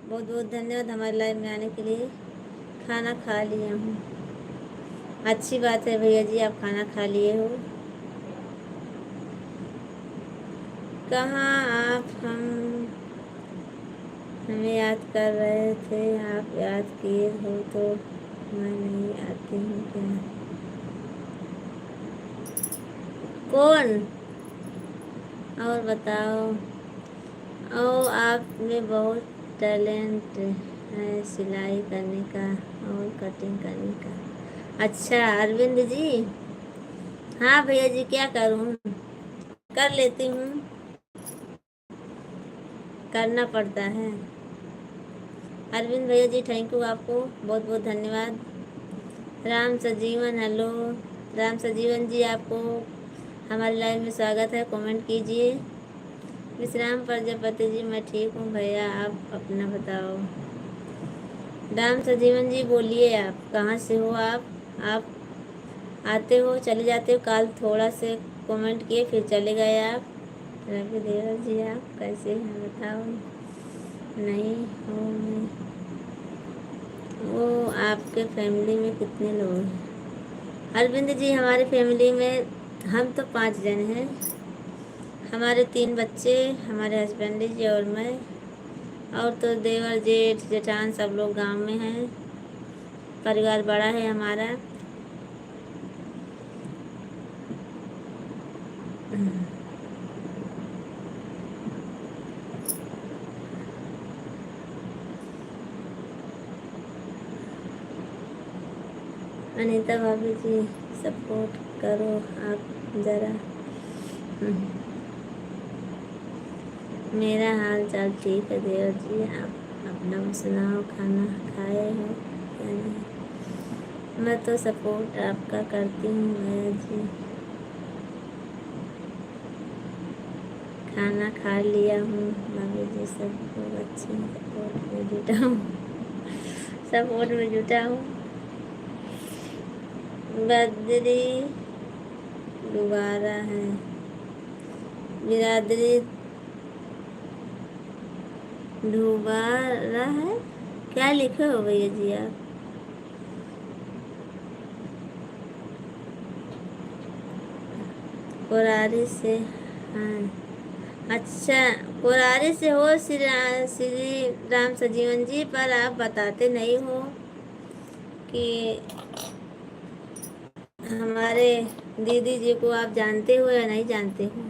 बहुत बहुत धन्यवाद हमारे लाइव में आने के लिए। खाना खा लिया हूँ, अच्छी बात है भैया जी, आप खाना खा लिए हो। कहाँ आप हमें याद कर रहे थे, आप याद किए हो तो मैं नहीं आती हूँ क्या? कौन? और बताओ। ओ आप में बहुत टैलेंट है सिलाई करने का और कटिंग करने का। अच्छा अरविंद जी, हाँ भैया जी क्या करूँ, कर लेती हूँ, करना पड़ता है। अरविंद भैया जी थैंक यू, आपको बहुत बहुत धन्यवाद। राम सजीवन हेलो, राम सजीवन जी आपको हमारे लाइव में स्वागत है, कमेंट कीजिए। विश्राम प्रजापति जी मैं ठीक हूँ भैया, आप अपना बताओ। राम सजीवन जी बोलिए, आप कहाँ से हो? आप आते हो चले जाते हो, कल थोड़ा से कमेंट किए फिर चले गए आप। रवि देवर जी आप कैसे हैं बताओ? नहीं हो मैं वो आपके फैमिली में कितने लोग हैं? अरविंद जी, हमारी फैमिली में हम तो 5 जन हैं। हमारे 3 बच्चे, हमारे हस्बैंड जी और मैं। और तो देवर जेठ जेठान सब लोग गांव में हैं। परिवार बड़ा है हमारा। अनीता भाभी जी, सपोर्ट करो आप ज़रा। मेरा हाल चाल ठीक है देवर जी, आप अपना सुनाओ, खाना खाए हो या नहीं? मैं तो सपोर्ट आपका करती हूँ भैया जी। खाना खा लिया हूँ भाभी जी, सब लोग अच्छे हैं। सपोर्ट में जुटा हूँ, सपोर्ट में जुटा हूँ। बदरी दोबारा है, बिरादरी दोबारा है। क्या लिखे हो भैया जी आप? कोरारी से? हाँ, अच्छा। कोरारी से हो श्री राम सजीवन जी, पर आप बताते नहीं हो कि हमारे दीदी जी को आप जानते हो या नहीं जानते हो?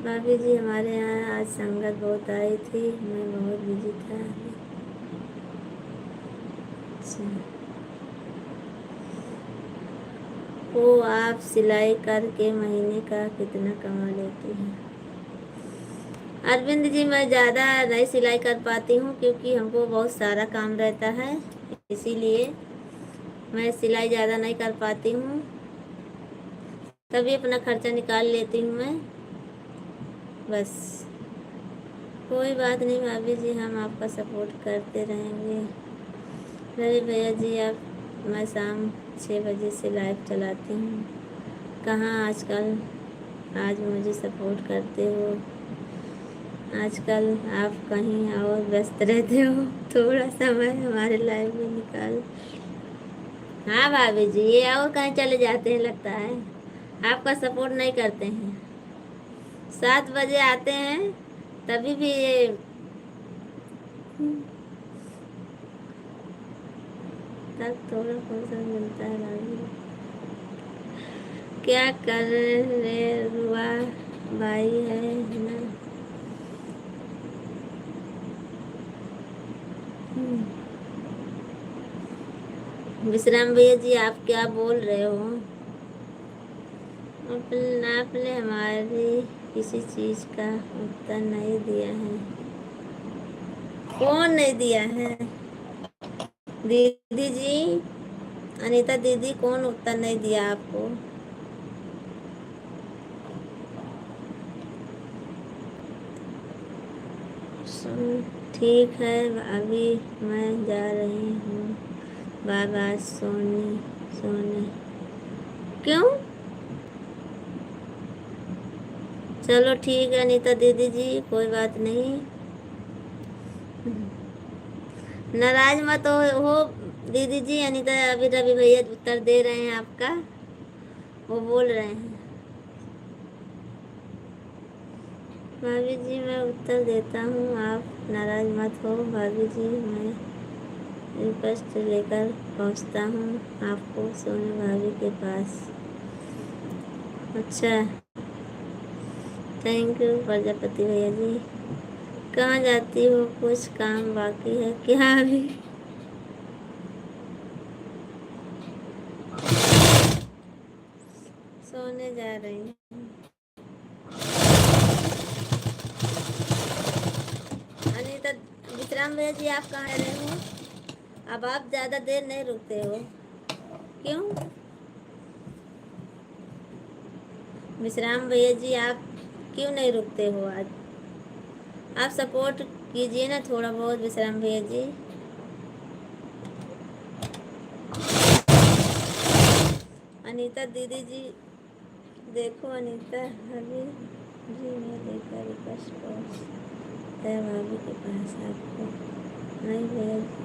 भाभी जी, हमारे यहाँ आज संगत बहुत आई थी, मैं बहुत बिजी था। अच्छा। वो आप सिलाई करके महीने का कितना कमा लेती हैं? अरविंद जी, मैं ज़्यादा नहीं सिलाई कर पाती हूँ क्योंकि हमको बहुत सारा काम रहता है, इसीलिए मैं सिलाई ज़्यादा नहीं कर पाती हूँ। तभी अपना खर्चा निकाल लेती हूँ मैं, बस। कोई बात नहीं भाभी जी, हम आपका सपोर्ट करते रहेंगे। रवि भैया जी, आप मैं शाम 6 बजे से लाइव चलाती हूँ। कहाँ आजकल आज मुझे सपोर्ट करते हो? आजकल आप कहीं और व्यस्त रहते हो, थोड़ा समय हमारे लाइव में निकाल। हाँ भाभी जी, ये और कहीं चले जाते हैं लगता है, आपका सपोर्ट नहीं करते हैं। 7 बजे आते हैं तभी भी ये तब थोड़ा फुर्सत मिलता है भाभी। क्या कर रहे रुआ भाई है ना? विश्राम भैया जी, आप क्या बोल रहे हो? आपने हमारी किसी चीज का उत्तर नहीं दिया है। कौन नहीं दिया है? दीदी जी, अनीता दीदी, कौन उत्तर नहीं दिया आपको? ठीक है, अभी मैं जा रही हूँ, बाय बाय। सोने सोने क्यों? चलो ठीक है अनीता दीदी जी, कोई बात नहीं। नाराज मत हो दीदी जी। अनीता अभी रवि भैया उत्तर दे रहे हैं आपका, वो बोल रहे हैं। भाभी जी, मैं उत्तर देता हूँ, आप नाराज मत हो। भाभी जी, मैं रिक्वेस्ट लेकर पहुँचता हूँ आपको सोने भाभी के पास। अच्छा, थैंक यू प्रजापति भैया जी। कहाँ जाती हो? कुछ काम बाकी है क्या अभी? सोने जा रही हूँ। अनीता विश्राम भैया जी, आप कहाँ रह रहे हो? अब आप ज़्यादा देर नहीं रुकते हो, क्यों? विश्राम भैया जी, आप क्यों नहीं रुकते हो आज? आप सपोर्ट कीजिए ना थोड़ा बहुत विश्राम भैया जी। अनीता दीदी जी, देखो अनीता अभी जी मैं देखा रिक्वेस्ट है भाभी के पास आपको नहीं भैया जी।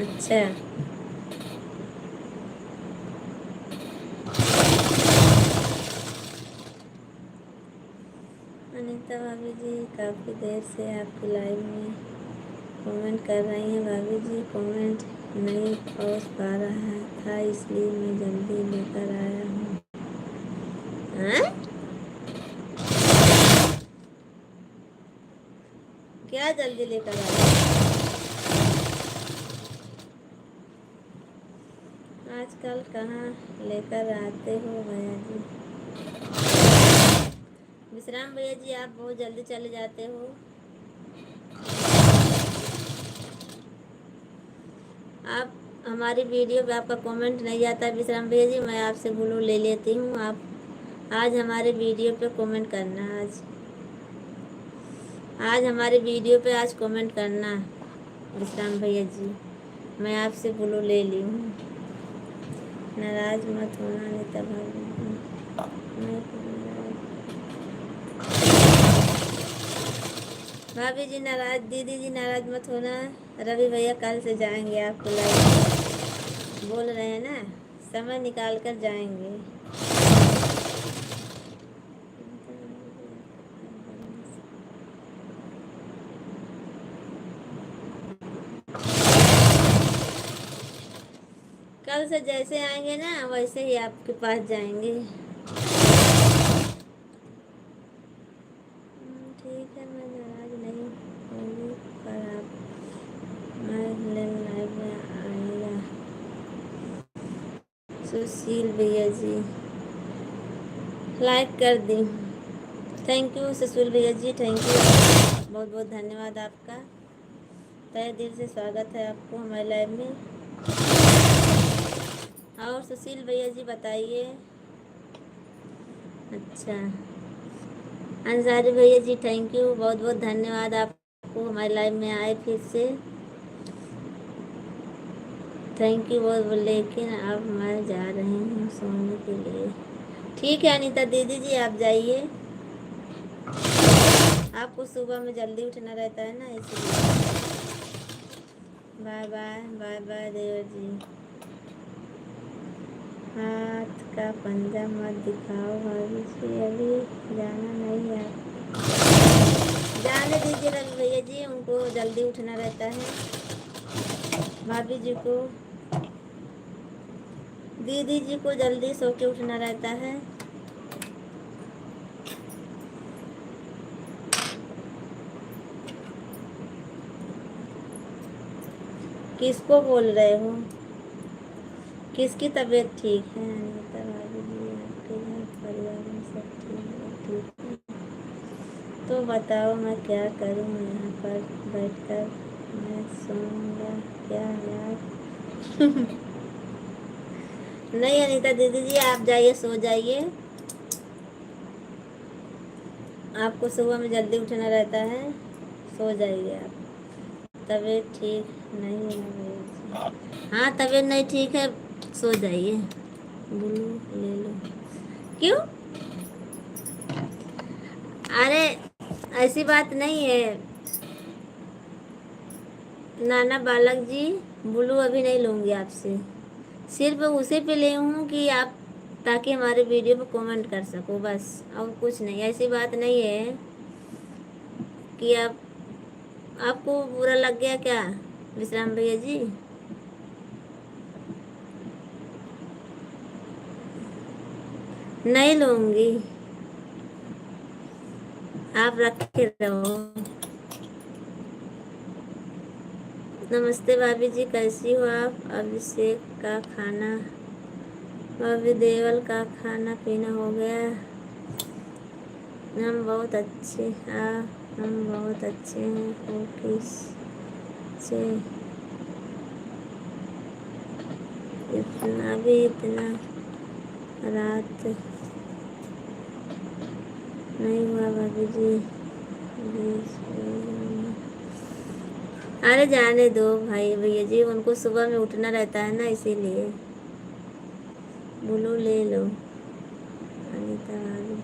अच्छा अनीता भाभी जी काफ़ी देर से आपकी लाइव में कमेंट कर रही हैं। भाभी जी कमेंट नहीं पहुंच पा रहा था इसलिए मैं जल्दी लेकर आया हूँ। हाँ? क्या जल्दी लेकर आया? आजकल कहाँ लेकर आते हो भैया जी? विश्राम भैया जी आप बहुत जल्दी चले जाते हो। आप हमारी वीडियो पे आपका कमेंट नहीं आता विश्राम भैया जी, मैं आपसे ब्लू ले लेती हूँ। आप आज हमारे वीडियो पे कमेंट करना। आज हमारे वीडियो पे आज कमेंट करना विश्राम भैया जी, मैं आपसे ब्लू ले ली हूँ। नाराज मत होना अनीता भाभी जी। भाभी जी नाराज, दीदी जी नाराज मत होना। रवि भैया कल से जाएंगे आपको लाइव बोल रहे हैं ना, समय निकाल कर जाएंगे। कल से जैसे आएंगे ना वैसे ही आपके पास जाएंगे। ठीक है मैं नाराज नहीं होंगी पर आप मैं लाइव में आएगा। सुशील भैया जी लाइक कर दी। थैंक यू सुशील भैया जी, थैंक यू, बहुत बहुत धन्यवाद आपका। तहे दिल से स्वागत है आपको हमारे लाइव में। और सुशील भैया जी बताइए। अच्छा अंसारी भैया जी थैंक यू, बहुत बहुत धन्यवाद आपको हमारे लाइव में आए फिर से। थैंक यू बहुत। लेकिन अब मैं जा रही हूँ सोने के लिए। ठीक है अनीता दीदी जी आप जाइए, आपको सुबह में जल्दी उठना रहता है ना इसलिए। बाय बाय बाय बाय देवर जी। हाथ का पंजा मत दिखाओ भाभी जी, अभी जाना नहीं है। जाने दीजिए रवि भैया जी, उनको जल्दी उठना रहता है। भाभी जी को, दीदी जी को जल्दी सो के उठना रहता है। किसको बोल रहे हो? किसकी तबीयत ठीक है? अनीता भाभी जी आपके घर परिवार में सब ठीक है? तो बताओ मैं क्या करूं, यहाँ पर बैठकर मैं सोऊंगा क्या यार? नहीं अनीता दीदी जी आप जाइए सो जाइए, आपको सुबह में जल्दी उठना रहता है, सो जाइए आप। तबीयत ठीक नहीं है भैया जी? हाँ तबीयत नहीं ठीक है, सो जाइए। ब्लू ले लो। क्यों? अरे ऐसी बात नहीं है नाना बालक जी, ब्लू अभी नहीं लूँगी आपसे, सिर्फ उसी पे ले हूँ कि आप ताकि हमारे वीडियो पे कमेंट कर सको बस, और कुछ नहीं। ऐसी बात नहीं है कि आप, आपको बुरा लग गया क्या विश्राम भैया जी? नहीं लूँगी, आप रखे रहो। नमस्ते भाभी जी कैसी हो आप? अभिषेक का खाना, भाभी देवल का खाना पीना हो गया? हम बहुत अच्छे हैं, हम बहुत अच्छे हैं। वो किस से इतना भी इतना रात नहीं हुआ भाभी जी? अरे जाने दो भाई भैया जी, उनको सुबह में उठना रहता है ना इसीलिए। ब्लू ले लो अनीता भाभी।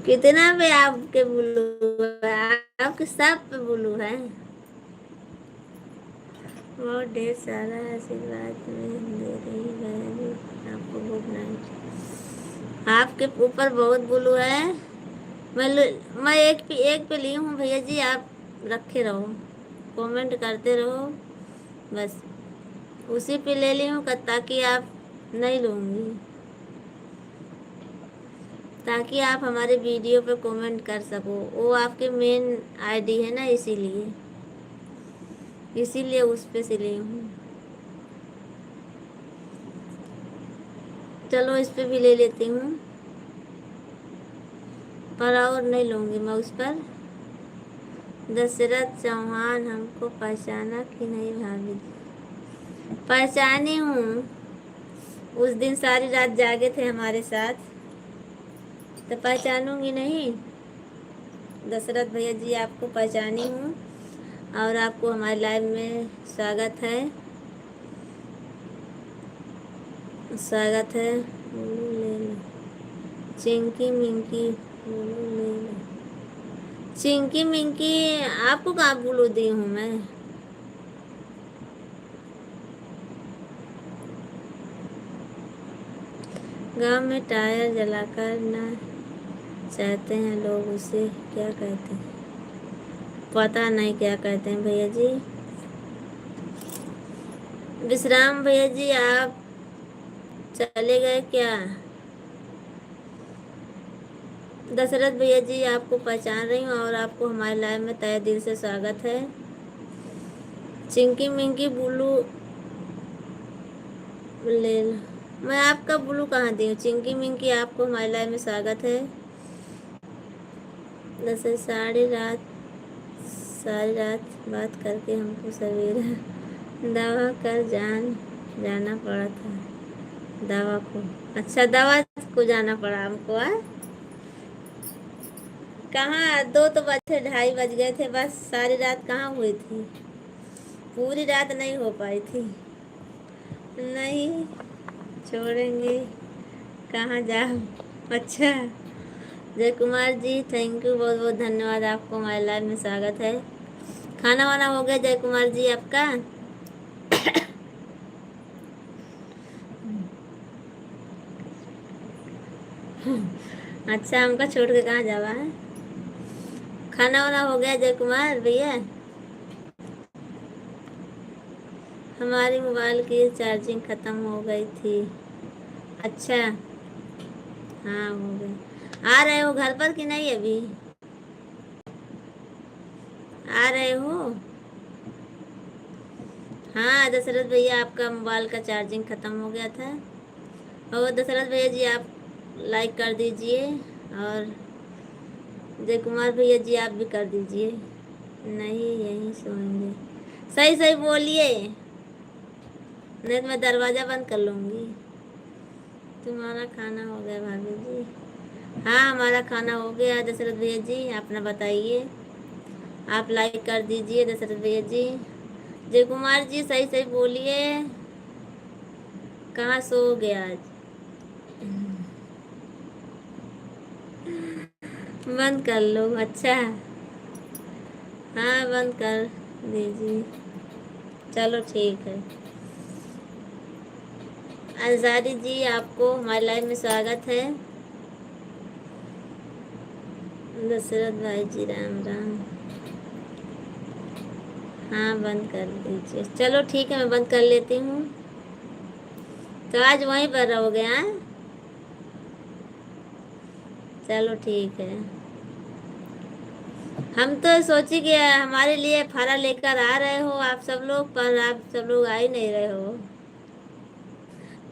कितना पे आपके ब्लू है? आपके सब पे ब्लू है। बहुत ढेर सारा आशीर्वाद में दे रही है आपको। Good night. आपके ऊपर बहुत ब्लू है। मैं एक पे ली हूँ भैया जी, आप रखे रहो, कमेंट करते रहो बस। उसी पे ले ली हूँ ताकि आप नहीं लूँगी, ताकि आप हमारे वीडियो पे कमेंट कर सको। वो आपके मेन आईडी है ना, इसीलिए उस पे से ली हूँ। चलो इस पे भी ले लेती हूँ, पर और नहीं लूँगी मैं उस पर। दशरथ चौहान हमको पहचाना कि नहीं भाभी? पहचानी हूँ, उस दिन सारी रात जागे थे हमारे साथ, तो पहचानूंगी नहीं? दशरथ भैया जी आपको पहचानी हूँ, और आपको हमारे लाइव में स्वागत है, स्वागत है। ले लो चिंकी मिंकी, ले लो चिंकी मिंकी। आपको कहाँ बोलो दी हूँ मैं? गांव में टायर जलाकर ना चाहते हैं लोग, उसे क्या कहते हैं? पता नहीं क्या कहते हैं भैया जी। विश्राम भैया जी आप चले गए क्या? दशरथ भैया जी आपको पहचान रही हूँ, और आपको हमारे लाइव में तहे दिल से स्वागत है। चिंकी मिंकी ब्लू ले लो। मैं आपका ब्लू कहाँ दी हूँ? चिंकी मिंकी आपको हमारे लाइव में स्वागत है। दस सारी रात बात करके हमको सवेरा दवा कर जाना पड़ा था। दवा को, अच्छा दवा को जाना पड़ा हमको है? कहाँ, 2 तो बजे, 2:30 बज गए थे बस। सारी रात कहाँ हुई थी? पूरी रात नहीं हो पाई थी। नहीं छोड़ेंगे, कहाँ जाओ। अच्छा जय कुमार जी, थैंक यू, बहुत बहुत धन्यवाद, आपको हमारे लाइव में स्वागत है। खाना वाना हो गया जय कुमार जी आपका? अच्छा हमका छोड़ के कहाँ जावा है? खाना वाना हो गया जय कुमार भैया? हमारी मोबाइल की चार्जिंग ख़त्म हो गई थी। अच्छा हाँ हो गई। आ रहे हो घर पर कि नहीं अभी? आ रहे हो? हाँ दशरथ भैया आपका मोबाइल का चार्जिंग ख़त्म हो गया था। और दशरथ भैया जी आप लाइक कर दीजिए, और जय कुमार भैया जी आप भी कर दीजिए। नहीं यहीं सोएंगे। सही सही बोलिए, नहीं तो मैं दरवाज़ा बंद कर लूँगी। तुम्हारा खाना हो गया भाभी जी? हाँ हमारा खाना हो गया दशरथ भैया जी, अपना बताइए। आप लाइक कर दीजिए दशरथ भैया जी। जय कुमार जी सही सही बोलिए, कहाँ सो गया आज? बंद कर लो, अच्छा हाँ बंद कर दीजिए। चलो ठीक है। अंसारी जी आपको हमारे लाइव में स्वागत है। दशरथ भाई जी राम राम। हाँ बंद कर दीजिए, चलो ठीक है मैं बंद कर लेती हूँ। तो आज वहीं पर रहोगे? हाँ चलो ठीक है। हम तो सोची कि हमारे लिए फरा लेकर आ रहे हो आप सब लोग, पर आप सब लोग आ ही नहीं रहे हो।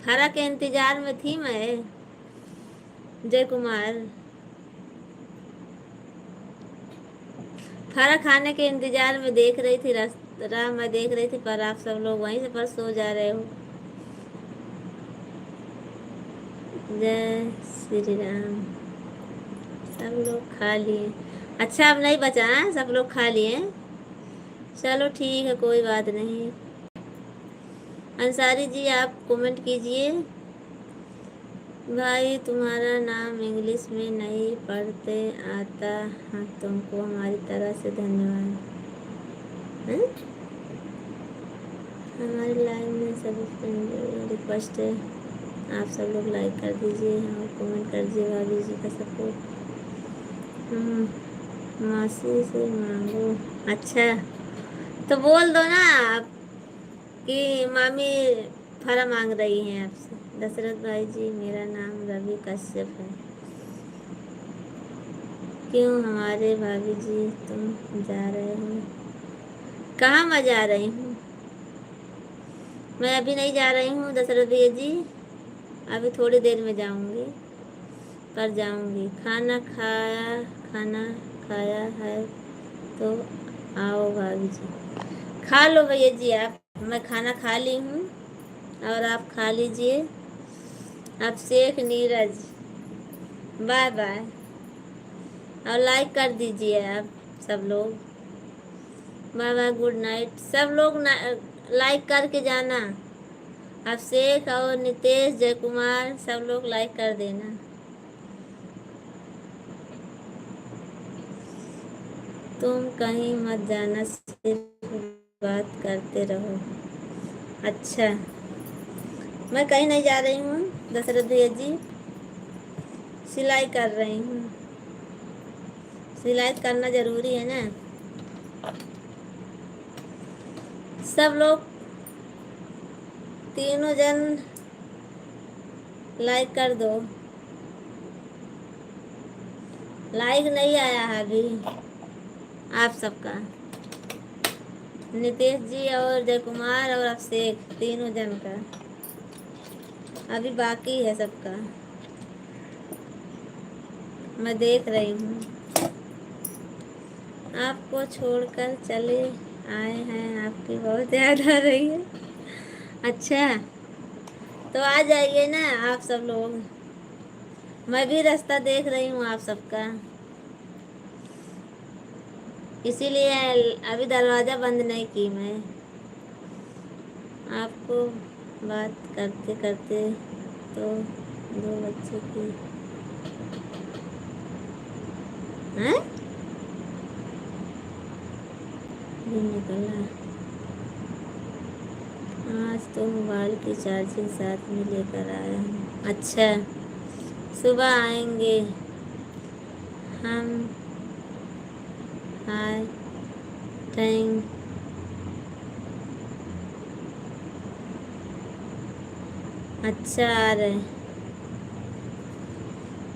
फरा के इंतजार में थी मैं जय कुमार। फरा खाने के इंतजार में देख रही थी, राह में देख रही थी, पर आप सब लोग वहीं से पर सो जा रहे हो। जय श्री राम। सब लोग खा लिए? अच्छा अब नहीं बचा है, सब लोग खा लिए? चलो ठीक है कोई बात नहीं। अंसारी जी आप कमेंट कीजिए। भाई तुम्हारा नाम इंग्लिश में नहीं पढ़ते आता। हाँ, तुमको हमारी तरफ से धन्यवाद। हैं? हमारी लाइव में सभी फ्रेंड रिक्वेस्ट है, आप सब लोग लाइक कर दीजिए और कमेंट कर दीजिए। भाभी जी का सपोर्ट हम मासी से मांगो। अच्छा, तो बोल दो ना आप कि मामी फरा मांग रही हैं आपसे। दशरथ भाई जी, मेरा नाम रवि कश्यप है। क्यों हमारे भाभी जी तुम जा रहे हो? कहाँ मैं जा रही हूँ? मैं अभी नहीं जा रही हूँ दशरथ भैया जी, अभी थोड़ी देर में जाऊँगी, पर जाऊँगी। खाना खाया है तो आओ भाभी जी। खा लो भैया जी आप, मैं खाना खा ली हूँ और आप खा लीजिए। आप शेख नीरज, बाय बाय। और लाइक कर दीजिए आप सब लोग। Bye bye, good night. सब लोग लाइक करके जाना। आप शेख और नितेश जय कुमार सब लोग लाइक कर देना। तुम कहीं मत जाना, सिर्फ बात करते रहो। अच्छा, मैं कहीं नहीं जा रही हूँ दशरथ भैया जी, सिलाई कर रही हूँ। सिलाई करना जरूरी है ना। सब लोग तीनों जन लाइक कर दो। लाइक नहीं आया है अभी आप सबका। नितेश जी और जय कुमार और अभिषेक तीनों जन का अभी बाकी है सबका, मैं देख रही हूँ। आपको छोड़कर चले आए हैं, आपकी बहुत याद आ रही है। अच्छा, तो आ जाइए ना आप सब लोग, मैं भी रास्ता देख रही हूँ आप सबका, इसीलिए अभी दरवाज़ा बंद नहीं की मैं। आपको बात करते करते तो दो बच्चे की हैं भी निकला। आज तो मोबाइल की चार्जिंग साथ में लेकर आया हूँ। अच्छा, सुबह आएंगे हम। Hi thank. अच्छा आ रहे,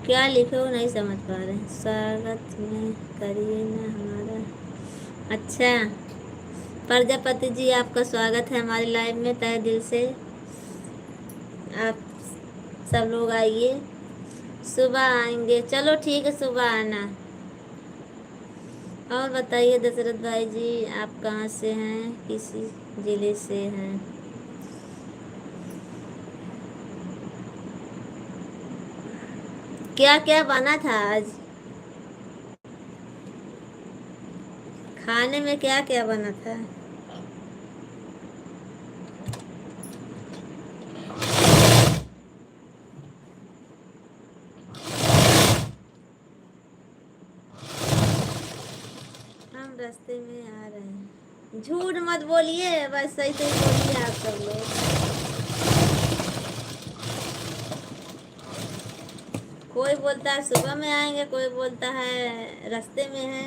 क्या लिखे हो नहीं समझ पा रहे। स्वागत में करिए ना हमारा। अच्छा, प्रजापति जी आपका स्वागत है हमारी लाइव में तहे दिल से। आप सब लोग आइए, सुबह आएंगे। चलो ठीक है, सुबह आना। और बताइए दशरथ भाई जी, आप कहाँ से हैं, किसी ज़िले से हैं? क्या क्या बना था आज खाने में, क्या क्या बना था? हम रास्ते में आ रहे हैं। झूठ मत बोलिए, बस सही सही बोलिए आप सब लोग। कोई बोलता है सुबह में आएंगे, कोई बोलता है रास्ते में है।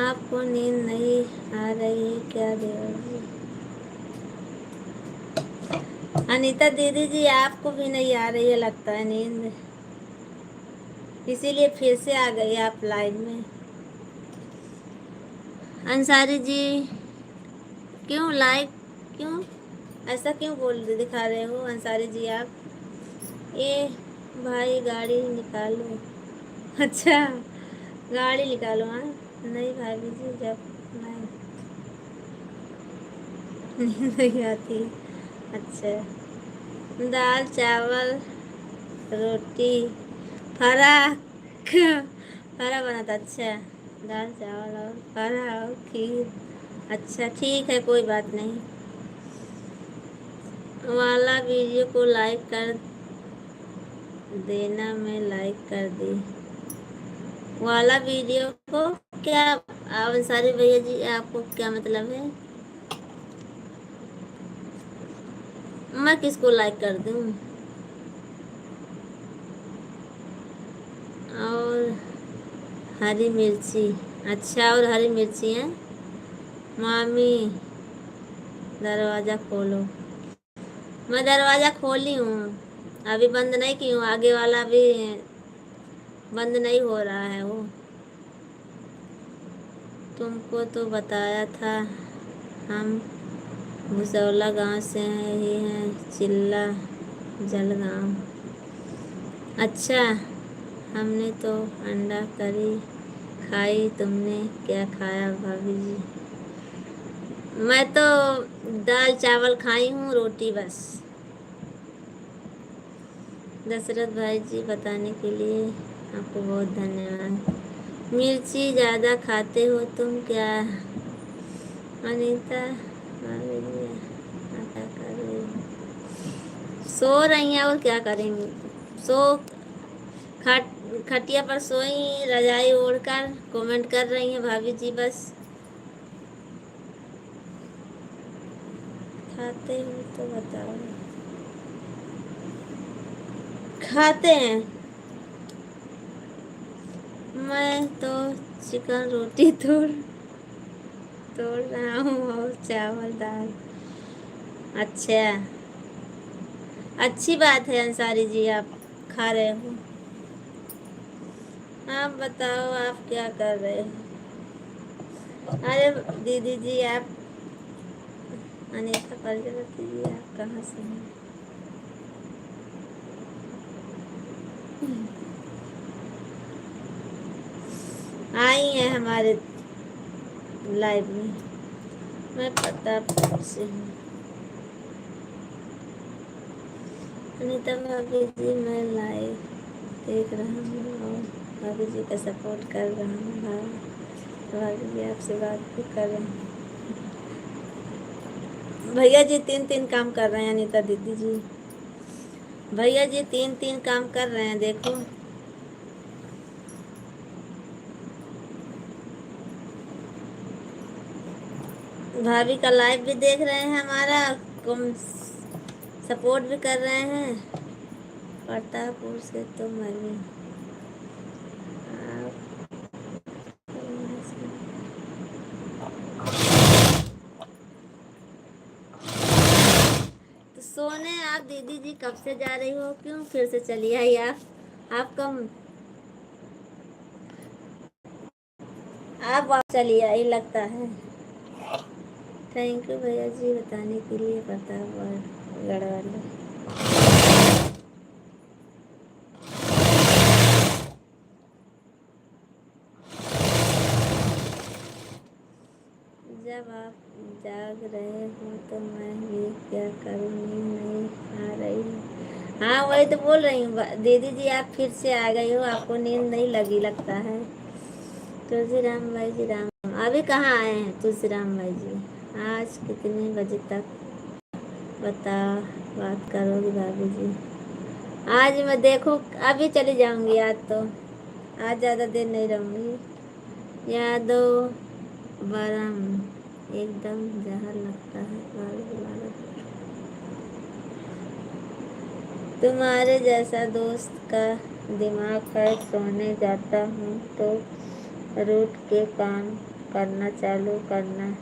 आपको नींद नहीं आ रही है क्या देवर? अनीता दीदी जी, आपको भी नहीं आ रही है लगता है नींद, इसीलिए फिर से आ गई आप लाइव में। अंसारी जी, क्यों लाइक, क्यों ऐसा क्यों बोल दिखा रहे हो अंसारी जी आप? ये भाई गाड़ी निकालो। अच्छा, गाड़ी निकालो। हाँ, नहीं भाभी जी, जब मैं नींद नहीं आती। अच्छा, दाल चावल रोटी फरा फरा बना था। अच्छा, दाल चावल और फरा और खीर। अच्छा ठीक है, कोई बात नहीं। वाला वीडियो को लाइक कर देना, मैं लाइक कर दी वाला वीडियो को। क्या आप अंसारी भैया जी, आपको क्या मतलब है? मैं किसको लाइक कर दूं? और हरी मिर्ची, अच्छा, और हरी मिर्ची है। मामी दरवाज़ा खोलो। मैं दरवाज़ा खोली हूँ, अभी बंद नहीं की हूँ, आगे वाला भी बंद नहीं हो रहा है वो। तुमको तो बताया था हम भुसौला गांव से ही हैं, चिल्ला जलगांव। अच्छा, हमने तो अंडा करी खाई, तुमने क्या खाया भाभी जी? मैं तो दाल चावल खाई हूँ, रोटी बस। दशरथ भाई जी, बताने के लिए आपको बहुत धन्यवाद। मिर्ची ज़्यादा खाते हो तुम क्या? अनीता भाभी जी, क्या कर रही हो? सो रही हैं, और क्या करेंगी? सो खट खटिया पर सोई, रजाई ओढ़कर कमेंट कर रही हैं भाभी जी बस। खाते हो तो बताओ। खाते हैं। मैं तो चिकन रोटी तोड़ तोड़ रहा हूँ, और चावल दाल। अच्छा, अच्छी बात है अंसारी जी, आप खा रहे हो। आप बताओ, आप क्या कर रहे हो? अरे दीदी जी, आप अनीता प्रजापति जी, आप कहाँ से हैं? आई हैं हमारे लाइव में। मैं प्रतापपुर से हूँ। अनीता भाभी जी, मैं लाइव देख रहा हूँ और भाभी जी का सपोर्ट कर रहा हूँ। भाभी जी आपसे बात भी कर रहे हैं। भैया जी 3-3 काम कर रहे हैं, अनीता दीदी जी। भैया जी 3-3 काम कर रहे हैं, देखो। भाभी का लाइव भी देख रहे हैं हमारा, कम सपोर्ट भी कर रहे हैं। प्रतापपुर से तो मैं भी। तो सोने आप दीदी जी कब से जा रही हो? क्यों फिर से चली आई आप कम आप वापस चली आई लगता है। थैंक यू भैया जी, बताने के लिए। प्रतापगढ़ वाले जब आप जाग रहे हो तो मैं भी क्या करूँ, नींद नहीं आ रही है। हाँ, वही तो बोल रही हूँ दीदी जी, आप फिर से आ गई हो, आपको नींद नहीं लगी लगता है। तुलसी राम भाई जी, राम अभी कहाँ आए हैं तुलसी राम भाई जी? आज कितने बजे तक बता बात करोगी भाभी जी? आज मैं देखो, अभी चली जाऊंगी आज तो। आज ज़्यादा देर नहीं रहूंगी। यादव बरम एकदम जहर लगता है तुम्हारे जैसा दोस्त का दिमाग है, सोने जाता हूँ तो रूठ के काम करना चालू करना।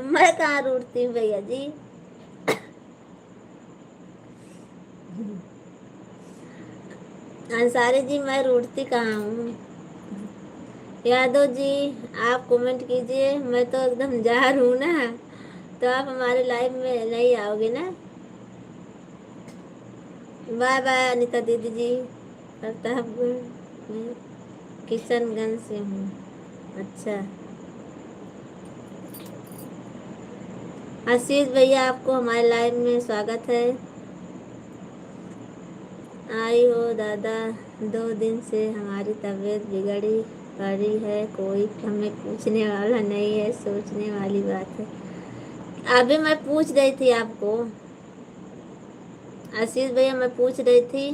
मैं कहाँ रूठती हूँ भैया जी? अंसारी जी, मैं रूठती कहाँ हूँ? यादव जी, आप कमेंट कीजिए, मैं तो एकदम जार हूँ ना, तो आप हमारे लाइव में नहीं आओगे ना। बाय बाय अनीता दीदी जी। प्रतापगढ़ में किशनगंज से हूँ। अच्छा, आशीष भैया, आपको हमारे लाइव में स्वागत है। आई हो दादा, 2 दिन से हमारी तबीयत बिगड़ी परी है, कोई हमें पूछने वाला नहीं है, सोचने वाली बात है। अभी मैं पूछ रही थी आपको, आशीष भैया, मैं पूछ रही थी,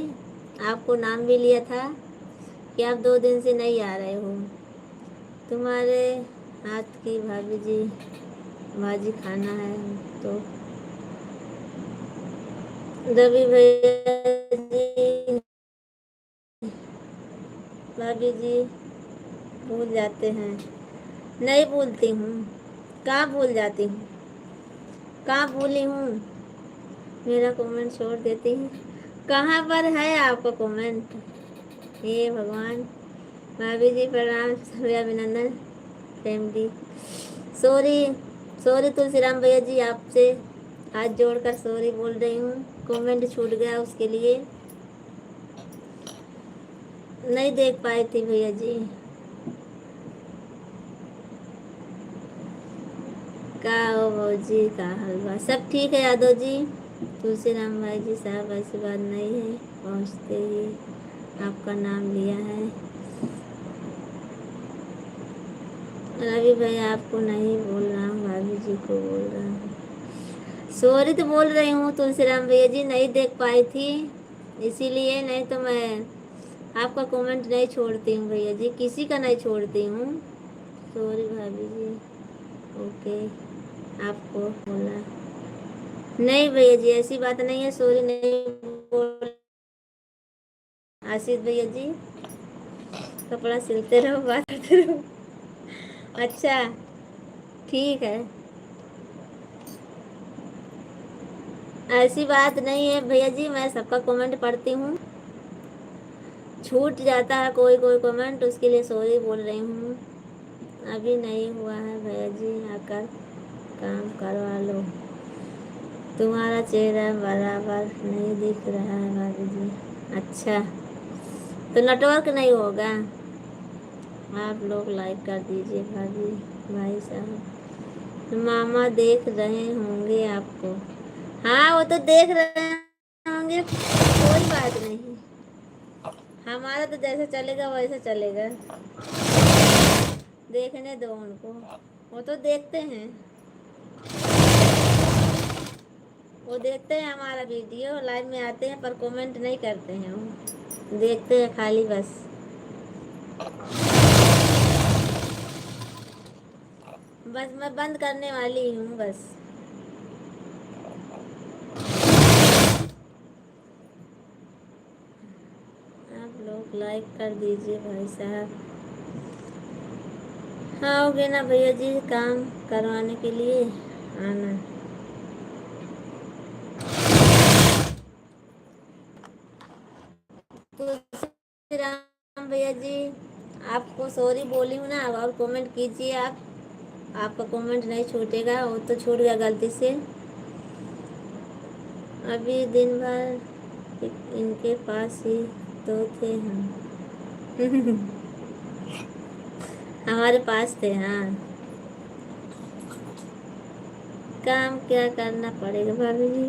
आपको नाम भी लिया था कि आप 2 दिन से नहीं आ रहे हो। तुम्हारे हाथ की भाभी जी भाजी खाना है तो। रवि भैया जी, भाभी जी भूल जाते हैं। नहीं भूलती हूँ, कहाँ भूल जाती हूँ, कहाँ भूली हूँ। मेरा कमेंट छोड़ देती हूँ, कहाँ पर है आपका कमेंट। हे भगवान। भाभी जी प्रणाम, सभी अभिनंदन फैमिली। सॉरी सॉरी तुलसीराम भैया जी, आपसे हाथ जोड़कर सॉरी बोल रही हूँ, कमेंट छूट गया उसके लिए नहीं देख पाई थी भैया जी। का हो भौजी का हलवा सब ठीक है यादव जी। तुलसीराम भाई जी साहब ऐसी बात नहीं है, पहुँचते ही आपका नाम लिया है। रवि भाई आपको नहीं बोल रहा हूँ, भाभी जी को बोल रहा हूँ। सॉरी तो बोल रही हूँ तुलसीराम भैया जी, नहीं देख पाई थी इसीलिए, नहीं तो मैं आपका कमेंट नहीं छोड़ती हूँ भैया जी, किसी का नहीं छोड़ती हूँ। सॉरी भाभी जी। ओके, आपको बोला नहीं भैया जी, ऐसी बात नहीं है, सॉरी नहीं बोल। आशीष भैया जी, कपड़ा सिलते रहो, बात करते रहो। अच्छा ठीक है, ऐसी बात नहीं है भैया जी, मैं सबका कमेंट पढ़ती हूँ, छूट जाता है कोई कोई कमेंट, उसके लिए सॉरी बोल रही हूँ। अभी नहीं हुआ है भैया जी, आकर काम करवा लो, तुम्हारा चेहरा बराबर नहीं दिख रहा है भाभी जी। अच्छा तो नेटवर्क नहीं होगा, आप लोग लाइक कर दीजिए भाभी भाई साहब। मामा देख रहे होंगे आपको, हाँ वो तो देख रहे होंगे, कोई बात नहीं, हमारा तो जैसे चलेगा वैसे चलेगा, देखने दो उनको, वो तो देखते हैं, वो देखते हैं हमारा वीडियो, लाइव में आते हैं पर कमेंट नहीं करते हैं, वो देखते हैं खाली बस। बस मैं बंद करने वाली हूँ बस। आप लोग लाइक कर दीजिए भाई साहब। आओगे ना भैया जी काम करवाने के लिए, आना। तुलसीराम भैया जी, आपको सॉरी बोली हूँ ना, अब और कमेंट कीजिए आप, आपका कमेंट नहीं छूटेगा, वो तो छूट गया गलती से। अभी दिन भर इनके पास ही तो थे हम। हमारे पास थे, हाँ। काम क्या करना पड़ेगा भाभी जी,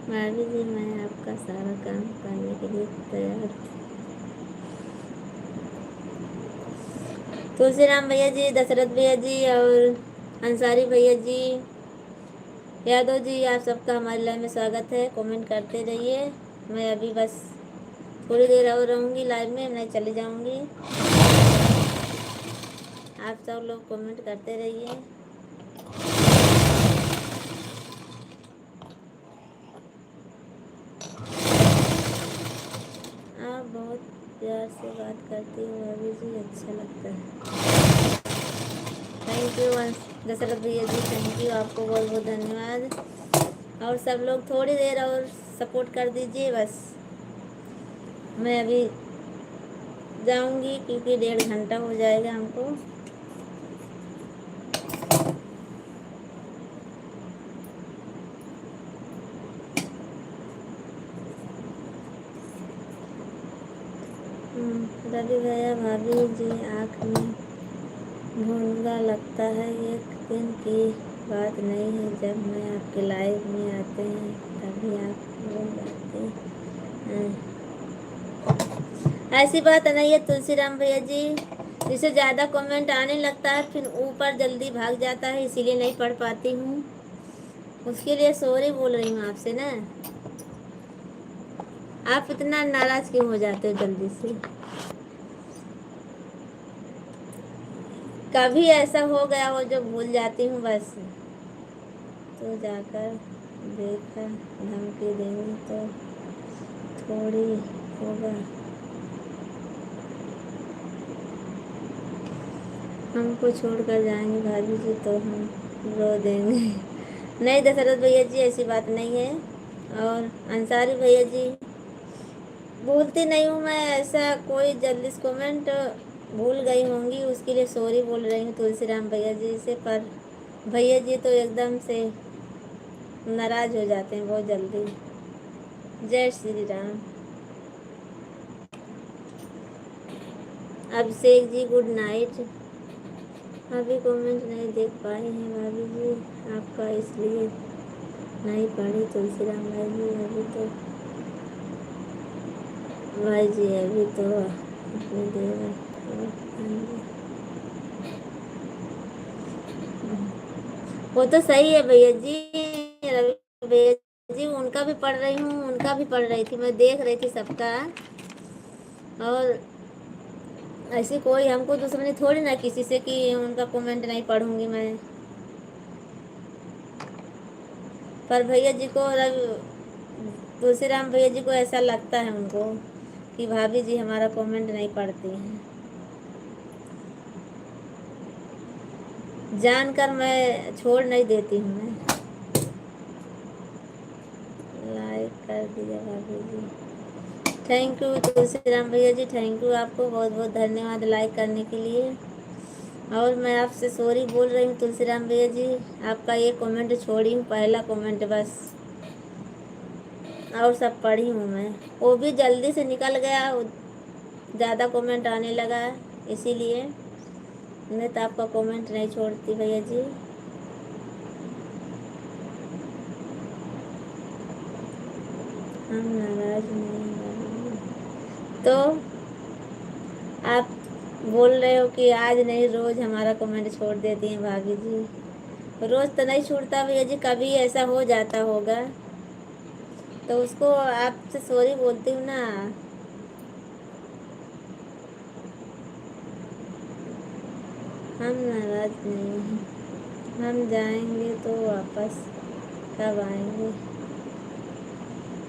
भाभी जी मैं आपका सारा काम करने के लिए तैयार हूँ। तुलसीराम भैया जी, दशरथ भैया जी और अंसारी भैया जी, यादव जी, आप सबका हमारे लाइव में स्वागत है, कमेंट करते रहिए। मैं अभी बस थोड़ी देर और रहूँगी लाइव में, मैं चली जाऊँगी, आप सब लोग कमेंट करते रहिए। आप बहुत प्यार से बात करती हो भाभी जी, अच्छा लगता है। थैंक यू दशरथ भैया जी, थैंक यू, आपको बहुत बहुत धन्यवाद। और सब लोग थोड़ी देर और सपोर्ट कर दीजिए बस, मैं अभी जाऊंगी क्योंकि 1.5 घंटा हो जाएगा हमको। रवि भैया, भाभी जी आँख में भूंगा लगता है, एक दिन की बात नहीं है, जब मैं आपके लाइव में आते हैं तभी आप भूल जाते हैं। ऐसी बात नहीं है तुलसीराम भैया जी, जिसे ज़्यादा कमेंट आने लगता है फिर ऊपर जल्दी भाग जाता है, इसीलिए नहीं पढ़ पाती हूँ। उसके लिए सॉरी बोल रही हूँ आपसे ना। आप इतना नाराज़ क्यों हो जाते हो जल्दी से? कभी ऐसा हो गया हो जो भूल जाती हूँ बस। तो जाकर देखा, धमकी देंगे तो थोड़ी होगा। हमको छोड़कर जाएंगे भाभी जी तो हम रो देंगे। नहीं दशरथ भैया जी, ऐसी बात नहीं है। और अंसारी भैया जी, भूलती नहीं हूँ मैं, ऐसा कोई जल्दी से कमेंट भूल गई होंगी, उसके लिए सॉरी बोल रही हूँ तुलसीराम भैया जी से। पर भैया जी तो एकदम से नाराज हो जाते हैं बहुत जल्दी। जय श्री राम। Abhishek ji good night. अभी कमेंट नहीं देख पाए हैं भाभी जी आपका, इसलिए नहीं पढ़ी तुलसीराम भाई जी। अभी तो भाई जी अभी तो अपनी देर वो तो सही है भैया जी। रवि भैया जी उनका भी पढ़ रही हूँ, उनका भी पढ़ रही थी, मैं देख रही थी सबका। और ऐसी कोई हमको दुश्मनी थोड़ी ना किसी से कि उनका कमेंट नहीं पढ़ूंगी मैं। पर भैया जी को तुलसीराम भैया जी को ऐसा लगता है उनको कि भाभी जी हमारा कमेंट नहीं पढ़ती हैं। जानकर मैं छोड़ नहीं देती हूँ मैं। लाइक कर दिया भाभी जी, थैंक यू तुलसीराम भैया जी, थैंक यू, आपको बहुत बहुत धन्यवाद लाइक करने के लिए। और मैं आपसे सॉरी बोल रही हूँ तुलसीराम भैया जी, आपका ये कमेंट छोड़ी हूँ, पहला कमेंट बस, और सब पढ़ी हूँ मैं। वो भी जल्दी से निकल गया, ज़्यादा कमेंट आने लगा, इसीलिए नहीं तो आपका कमेंट नहीं छोड़ती भैया जी। हम नाराज नहीं हैं। तो आप बोल रहे हो कि आज नहीं रोज हमारा कमेंट छोड़ देती हैं भाभी जी। रोज तो नहीं छूटता भैया जी, कभी ऐसा हो जाता होगा तो उसको आपसे सॉरी बोलती हूँ ना। हम नाराज नहीं हैं। हम जाएंगे तो वापस कब आएंगे?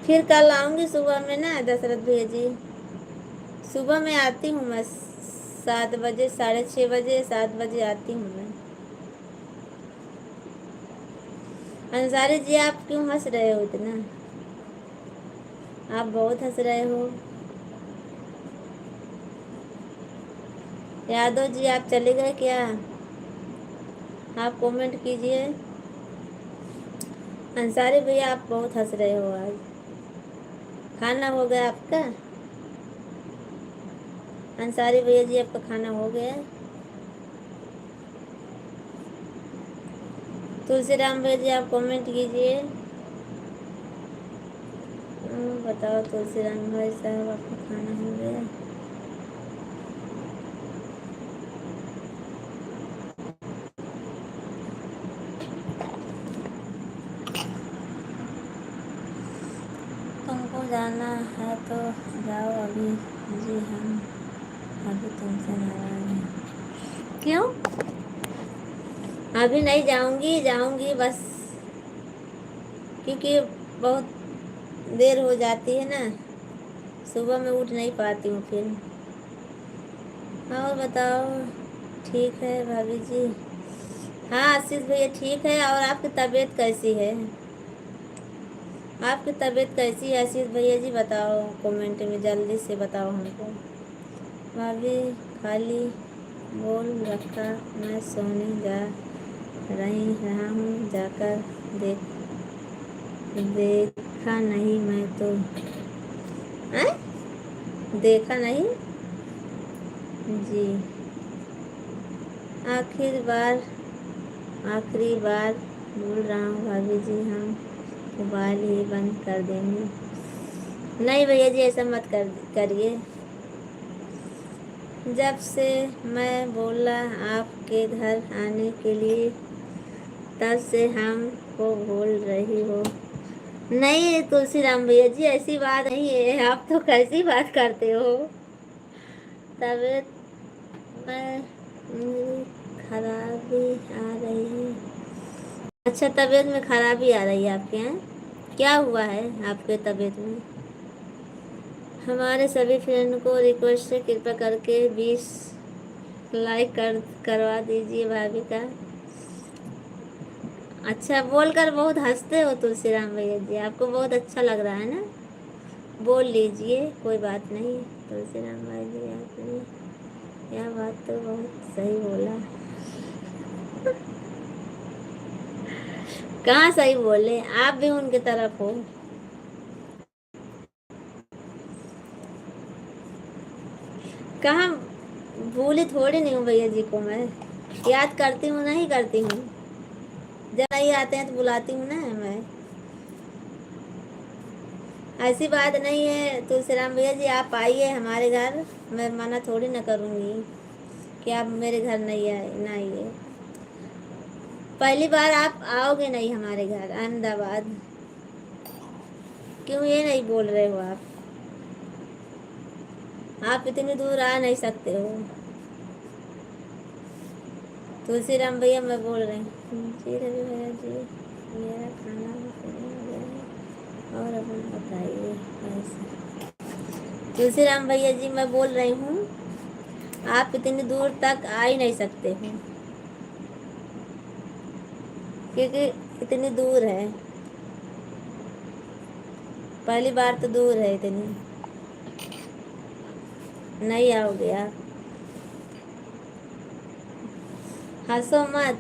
फिर कल आऊँगी सुबह में ना दशरथ भैया जी। सुबह में आती हूँ मैं 7 बजे, 6:30 बजे, 7 बजे आती हूँ मैं। अंसारी जी आप क्यों हंस रहे हो इतना? आप बहुत हंस रहे हो। यादव जी आप चले गए क्या? आप कमेंट कीजिए। अंसारी भैया आप बहुत हंस रहे हो आज। खाना हो गया आपका? अंसारी भैया जी आपका खाना हो गया? तुलसीराम भैया जी आप कमेंट कीजिए। बताओ तुलसीराम भाई साहब आपका खाना हो गया? तुमको जाना है तो जाओ अभी जी, हम अभी तुमसे नाराज हैं। क्यों? अभी नहीं जाऊंगी, जाऊंगी बस, क्योंकि बहुत देर हो जाती है ना, सुबह में उठ नहीं पाती हूँ फिर। और बताओ ठीक है भाभी जी? हाँ आशीष भैया ठीक है। और आपकी तबीयत कैसी है? आपकी तबीयत कैसी है आशीष भैया जी? बताओ कमेंट में, जल्दी से बताओ हमको। भाभी खाली बोल रखा, मैं सोने जा रहा हूँ, जाकर देखा नहीं मैं तो। हैं? देखा नहीं जी। आखिरी बार बोल रहा हूँ भाभी जी, हम मोबाइल ही बंद कर देंगे। नहीं भैया जी ऐसा मत करिए। जब से मैं बोला आपके घर आने के लिए, तब से हमको भूल रही हो। नहीं तुलसीराम भैया जी, ऐसी बात नहीं है, आप तो कैसी बात करते हो। तबीयत में मेरी खराबी आ रही है। अच्छा, तबीयत में खराबी आ रही है आपके यहाँ? क्या हुआ है आपके तबीयत में? हमारे सभी फ्रेंड को रिक्वेस्ट है, कृपया करके 20 लाइक करवा दीजिए भाभी का। अच्छा, बोलकर बहुत हंसते हो तुलसीराम भैया जी, आपको बहुत अच्छा लग रहा है ना? बोल लीजिए, कोई बात नहीं। तुलसीराम भाई जी, आपने यह बात तो बहुत सही बोला। कहाँ सही बोले, आप भी उनके तरफ हो। कहाँ, भूली थोड़ी नहीं हूँ भैया जी को मैं, याद करती हूँ, नहीं करती हूँ। जब नहीं आते हैं तो बुलाती हूँ ना मैं। ऐसी बात नहीं है तुलसीराम भैया जी, आप आइए हमारे घर, मैं मना थोड़ी ना करूँगी कि आप मेरे घर नहीं आए ना आइए। पहली बार आप आओगे नहीं हमारे घर अहमदाबाद, क्यों ये नहीं बोल रहे हो आप इतनी दूर आ नहीं सकते हो। तुलसीराम भैया मैं बोल रही हूँ जी, रवि भैया जी मेरा खाना हो गया है और अब बताइए कैसे। तुलसीराम भैया जी मैं बोल रही हूँ, आप इतनी दूर तक आ ही नहीं सकते हो, क्योंकि इतनी दूर है। पहली बार तो दूर है इतनी, नहीं आओगे आप। हंसो मत,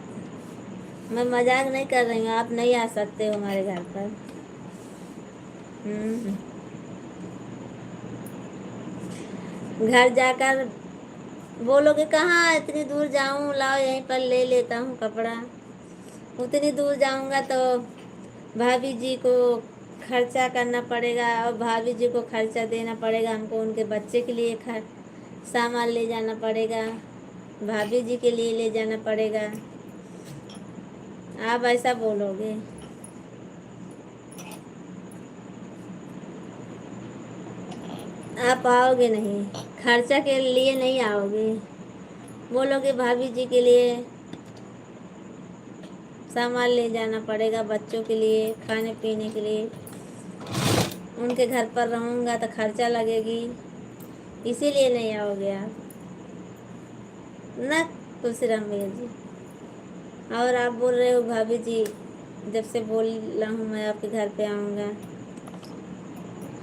मैं मजाक नहीं कर रही हूँ, आप नहीं आ सकते हो हमारे घर पर। घर जाकर बोलोगे कहाँ इतनी दूर जाऊँ, लाओ यहीं पर ले लेता हूँ कपड़ा। उतनी दूर जाऊँगा तो भाभी जी को खर्चा करना पड़ेगा, और भाभी जी को खर्चा देना पड़ेगा हमको, उनके बच्चे के लिए सामान ले जाना पड़ेगा, भाभी जी के लिए ले जाना पड़ेगा। आप ऐसा बोलोगे? आप आओगे नहीं, खर्चा के लिए नहीं आओगे, बोलोगे भाभी जी के लिए सामान ले जाना पड़ेगा, बच्चों के लिए खाने पीने के लिए, उनके घर पर रहूँगा तो खर्चा लगेगी, इसीलिए नहीं आओगे आप ना तुलसीराम भैया जी। और आप बोल रहे हो भाभी जी, जब से बोल रहा हूँ मैं आपके घर पे आऊँगा।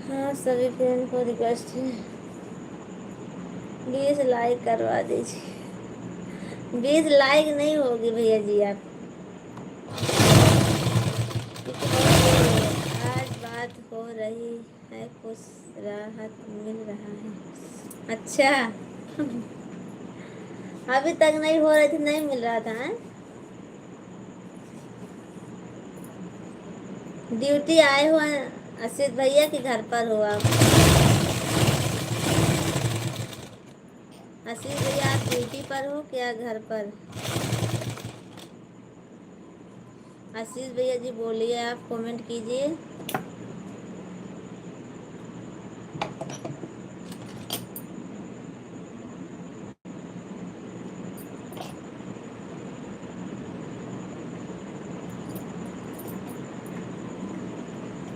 हाँ, सभी फ्रेंड को रिक्वेस्ट है, 20 लाइक करवा दीजिए। 20 लाइक नहीं होगी भैया जी आप, आज बात हो रही है, कुछ राहत मिल रहा है। अच्छा, अभी तक नहीं हो रही थी, नहीं मिल रहा था है? ड्यूटी आए हो असित भैया के घर पर हो आप? आशीष भैया आप ड्यूटी पर हो क्या घर पर? आशीष भैया जी बोलिए, आप कमेंट कीजिए।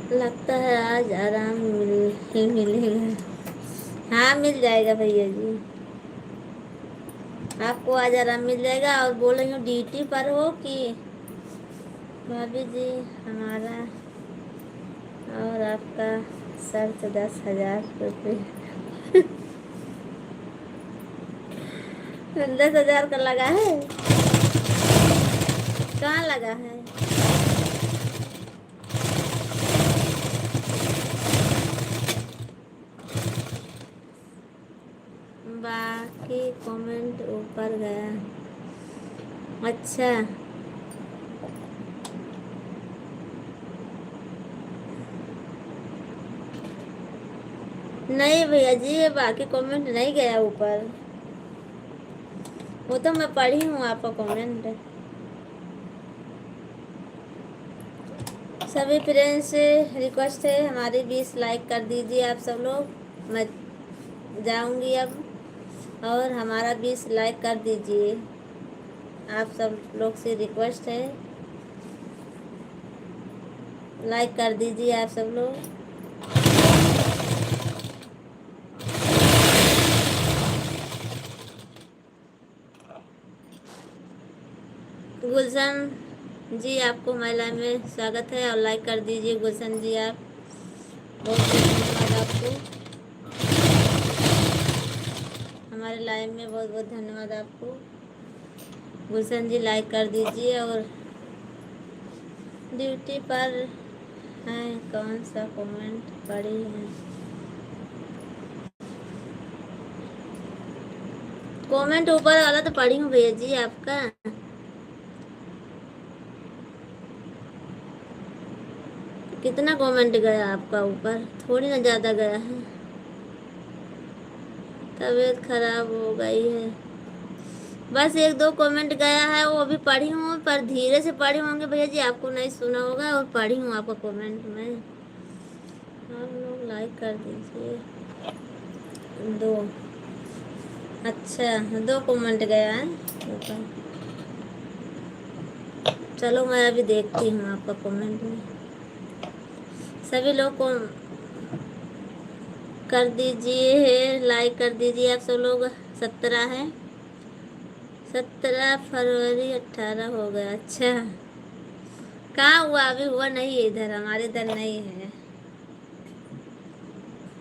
लगता है आज आराम मिलेगा। हाँ मिल जाएगा भैया जी, आपको आज आराम मिल जाएगा। और बोल रही हूँ ड्यूटी पर हो कि भाभी जी हमारा और आपका शर्त 10,000 रुपये। 10,000 का लगा है? कहाँ लगा है? बाकी कमेंट ऊपर गया। अच्छा, नहीं भैया जी, ये बाकी कमेंट नहीं गया ऊपर। वो तो मैं पढ़ी हूँ आपका कमेंट। सभी फ्रेंड्स से रिक्वेस्ट है हमारी 20 लाइक कर दीजिए आप सब लोग। मैं जाऊंगी अब, और हमारा 20 लाइक कर दीजिए। आप सब लोग से रिक्वेस्ट है, लाइक कर दीजिए आप सब लोग। गुलशन जी आपको महिला में स्वागत है, और लाइक कर दीजिए गुलशन जी। आप बहुत बहुत धन्यवाद आपको, हमारे लाइव में बहुत बहुत धन्यवाद आपको। गुलशन जी लाइक कर दीजिए। और ड्यूटी पर हैं, कौन सा कमेंट पढ़ी है? कमेंट ऊपर वाला तो पढ़ी हूँ भैया जी आपका। कितना कमेंट गया आपका ऊपर? थोड़ी ना ज़्यादा गया है। तबीयत खराब हो गई है, बस एक दो कमेंट गया है, वो अभी पढ़ी हूँ, पर धीरे से पढ़ी होंगे भैया जी, आपको नहीं सुना होगा। और पढ़ी हूँ आपका कमेंट में। आप लोग लाइक कर दीजिए। दो, अच्छा, दो कमेंट गया है ऊपर। चलो मैं अभी देखती हूँ आपका कमेंट में। सभी लोग को कर दीजिए, लाइक कर दीजिए आप सब लोग। 17 है, 17 फरवरी 18 हो गया। अच्छा, कहाँ हुआ? अभी हुआ नहीं है इधर, हमारे इधर नहीं है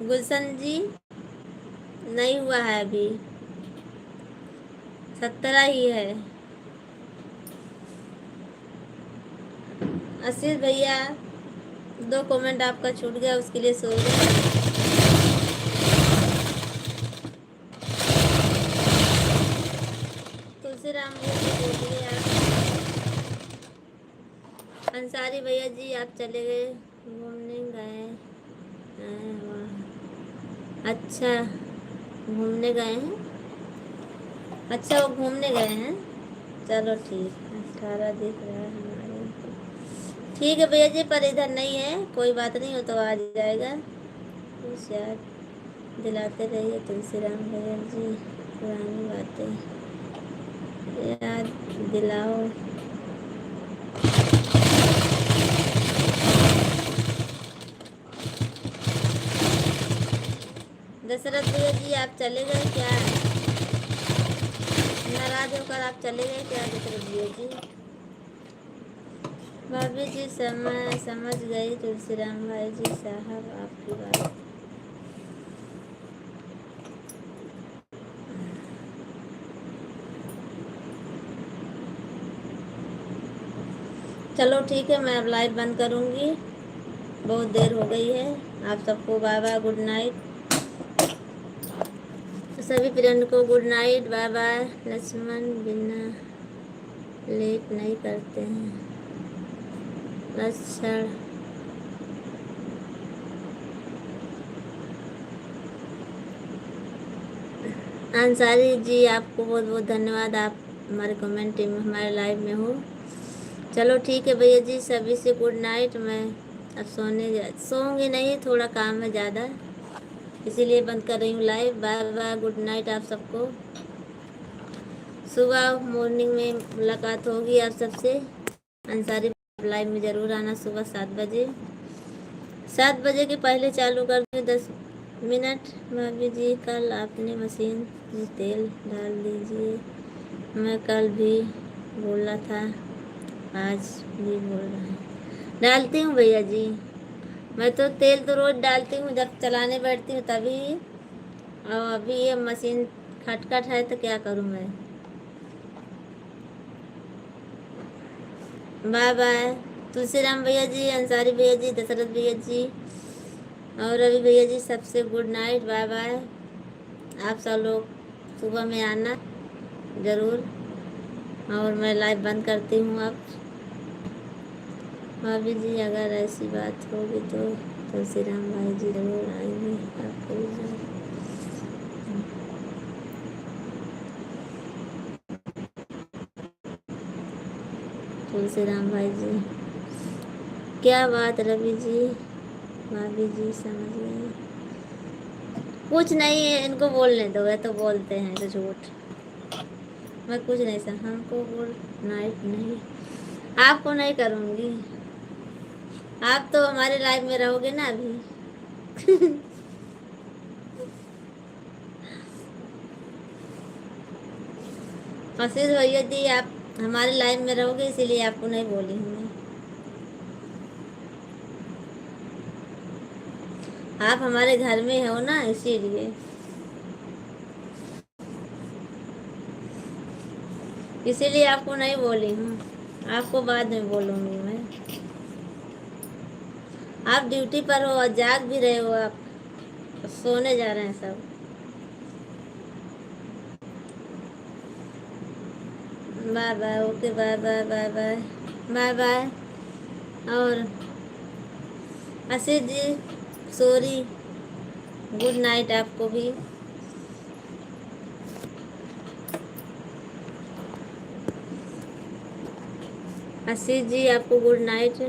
गुलशन जी, नहीं हुआ है अभी। 17 ही है। आशीष भैया, दो कमेंट आपका छूट गया, उसके लिए सॉरी। तुलसीराम जी बोलिए आप। अंसारी भैया जी आप चले गए, घूमने गए हैं वहाँ। अच्छा, घूमने गए हैं। अच्छा, वो घूमने गए हैं। चलो ठीक है, 18 दिख रहा है हमारे। ठीक है भैया जी, पर इधर नहीं है, कोई बात नहीं, हो तो आ जाएगा। कुछ याद दिलाते रहिए तुलसीराम भैया जी, पुरानी बातें याद दिलाओ। दशरथ भैया जी आप चले गए क्या? नाराज होकर आप चले गए क्या दशरथ भैया जी? भाभी जी समझ गई तुलसीराम भाई जी साहब आपकी बात। चलो ठीक है, मैं अब लाइव बंद करूँगी, बहुत देर हो गई है। आप सबको बाय बाय, गुड नाइट। सभी फ्रेंड को good night, bye bye. Laxman बिना लेट नहीं करते हैं। लक्षण अंसारी जी आपको बहुत बहुत धन्यवाद, आप हमारे कमेंट में, हमारे लाइव में हो। चलो ठीक है भैया जी, सभी से गुड नाइट। मैं अब सोऊंगी नहीं, थोड़ा काम है ज़्यादा, इसीलिए बंद कर रही हूँ live. Bye bye, good night आप सबको। सुबह मॉर्निंग में मुलाकात होगी आप सबसे। अंसारी लाइव में ज़रूर आना, सुबह 7 बजे। 7 बजे के पहले चालू कर दूँ 10 मिनट। भाभी जी कल आपने मशीन में तेल डाल दीजिए, मैं कल भी बोला था, आज भी बोल रहा है। डालती हूँ भैया जी, मैं तो तेल तो रोज़ डालती हूँ, जब चलाने बैठती हूँ तभी। और अभी ये मशीन खटखट है तो क्या करूँ मैं। बाय बाय तुलसीराम भैया जी, अंसारी भैया जी, दशरथ भैया जी और रवि भैया जी, सबसे गुड नाइट, बाय बाय। आप सब लोग सुबह में आना ज़रूर। और मैं लाइव बंद करती हूँ अब। भाभी जी अगर ऐसी बात होगी तो तुलसीराम भाई जी ज़रूर आएंगे आपको। तुलसी राम भाई जी, क्या बात रवि जी, भाभी जी समझ गए। कुछ नहीं है, इनको बोलने दो, है तो बोलते हैं तो झूठ। मैं कुछ नहीं सर, हमको बोल नाइट नहीं, आपको नहीं करूँगी। आप तो हमारे लाइफ में रहोगे ना अभी। आशीष भैया जी, आप हमारे लाइफ में रहोगे इसीलिए आपको नहीं बोली हूँ मैं। आप हमारे घर में हो ना, इसीलिए। इसीलिए आपको नहीं बोली हूँ, आपको बाद में बोलूँगी मैं। आप ड्यूटी पर हो और जाग भी रहे हो, आप सोने जा रहे हैं सब। Bye bye, okay, bye bye bye bye bye bye. और Ashish ji sorry, good night आपको भी। आशीष जी आपको गुड नाइट।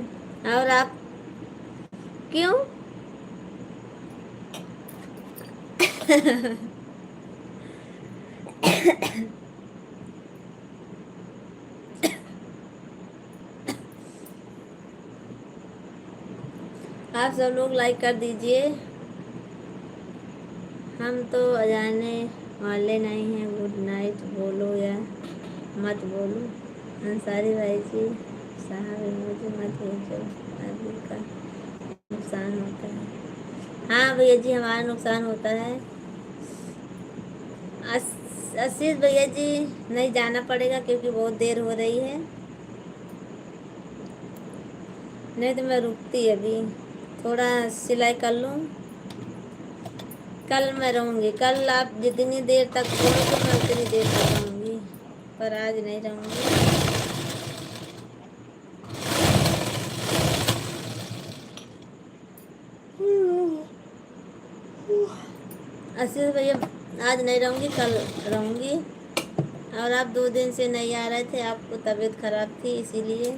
और आप क्यों? आप सब लोग लाइक कर दीजिए। हम तो अजाने वाले नहीं हैं, गुड नाइट बोलो या मत बोलो। अंसारी भाई जी साहब मुझे मत भेजो, अभी का नुकसान होता है। हाँ भैया जी, हमारा नुकसान होता है। आशीष भैया जी नहीं जाना पड़ेगा क्योंकि बहुत देर हो रही है, नहीं तो मैं रुकती अभी, थोड़ा सिलाई कर लूँ। कल मैं रहूँगी, कल आप जितनी देर तक बोलोगे मैं उतनी देर तक रहूँगी, पर आज नहीं रहूँगी। आशीष भैया आज नहीं रहूँगी, कल रहूँगी। और आप 2 दिन से नहीं आ रहे थे, आपको तबीयत खराब थी इसीलिए।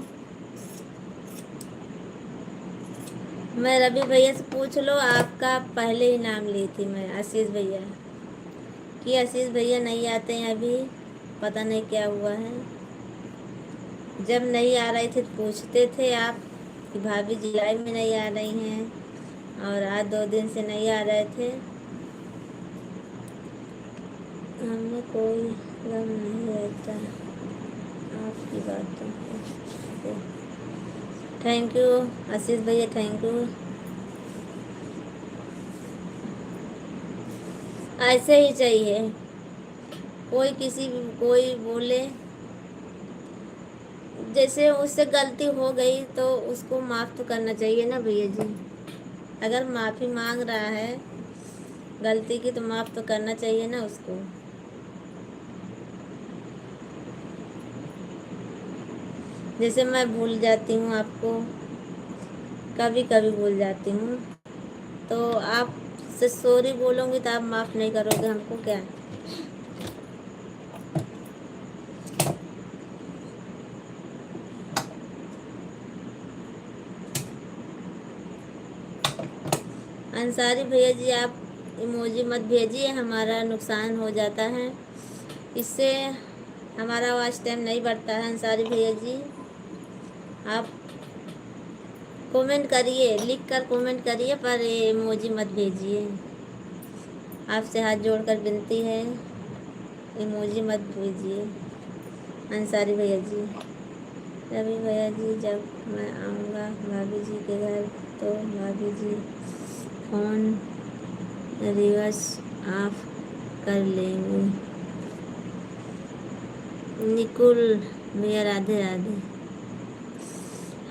मैं रवि भैया से पूछ लो, आपका पहले ही नाम ली थी मैं, आशीष भैया, कि आशीष भैया नहीं आते हैं अभी, पता नहीं क्या हुआ है। जब नहीं आ रहे थे तो पूछते थे आप कि भाभी जी लाइव में नहीं आ रही हैं, और आज 2 दिन से नहीं आ रहे थे। हमें कोई गम नहीं रहता आपकी बातों पे। थैंक यू आशीष भैया, थैंक यू। ऐसे ही चाहिए, कोई किसी कोई बोले, जैसे उससे गलती हो गई तो उसको माफ़ तो करना चाहिए ना भैया जी। अगर माफ़ी मांग रहा है गलती की तो माफ़ तो करना चाहिए ना उसको। जैसे मैं भूल जाती हूँ आपको, कभी कभी भूल जाती हूँ, तो आप से सॉरी बोलूँगी तो आप माफ़ नहीं करोगे हमको क्या? अंसारी भैया जी आप इमोजी मत भेजिए, हमारा नुकसान हो जाता है, इससे हमारा वॉच टाइम नहीं बढ़ता है। अंसारी भैया जी आप कमेंट करिए, लिख कर कमेंट करिए, पर इमोजी मत भेजिए। आपसे हाथ जोड़कर विनती है, इमोजी मत भेजिए अंसारी भैया जी। रवि भैया जी जब मैं आऊँगा भाभी जी के घर तो भाभी जी फ़ोन रिवर्स ऑफ कर लेंगे। निकुल भैया राधे राधे।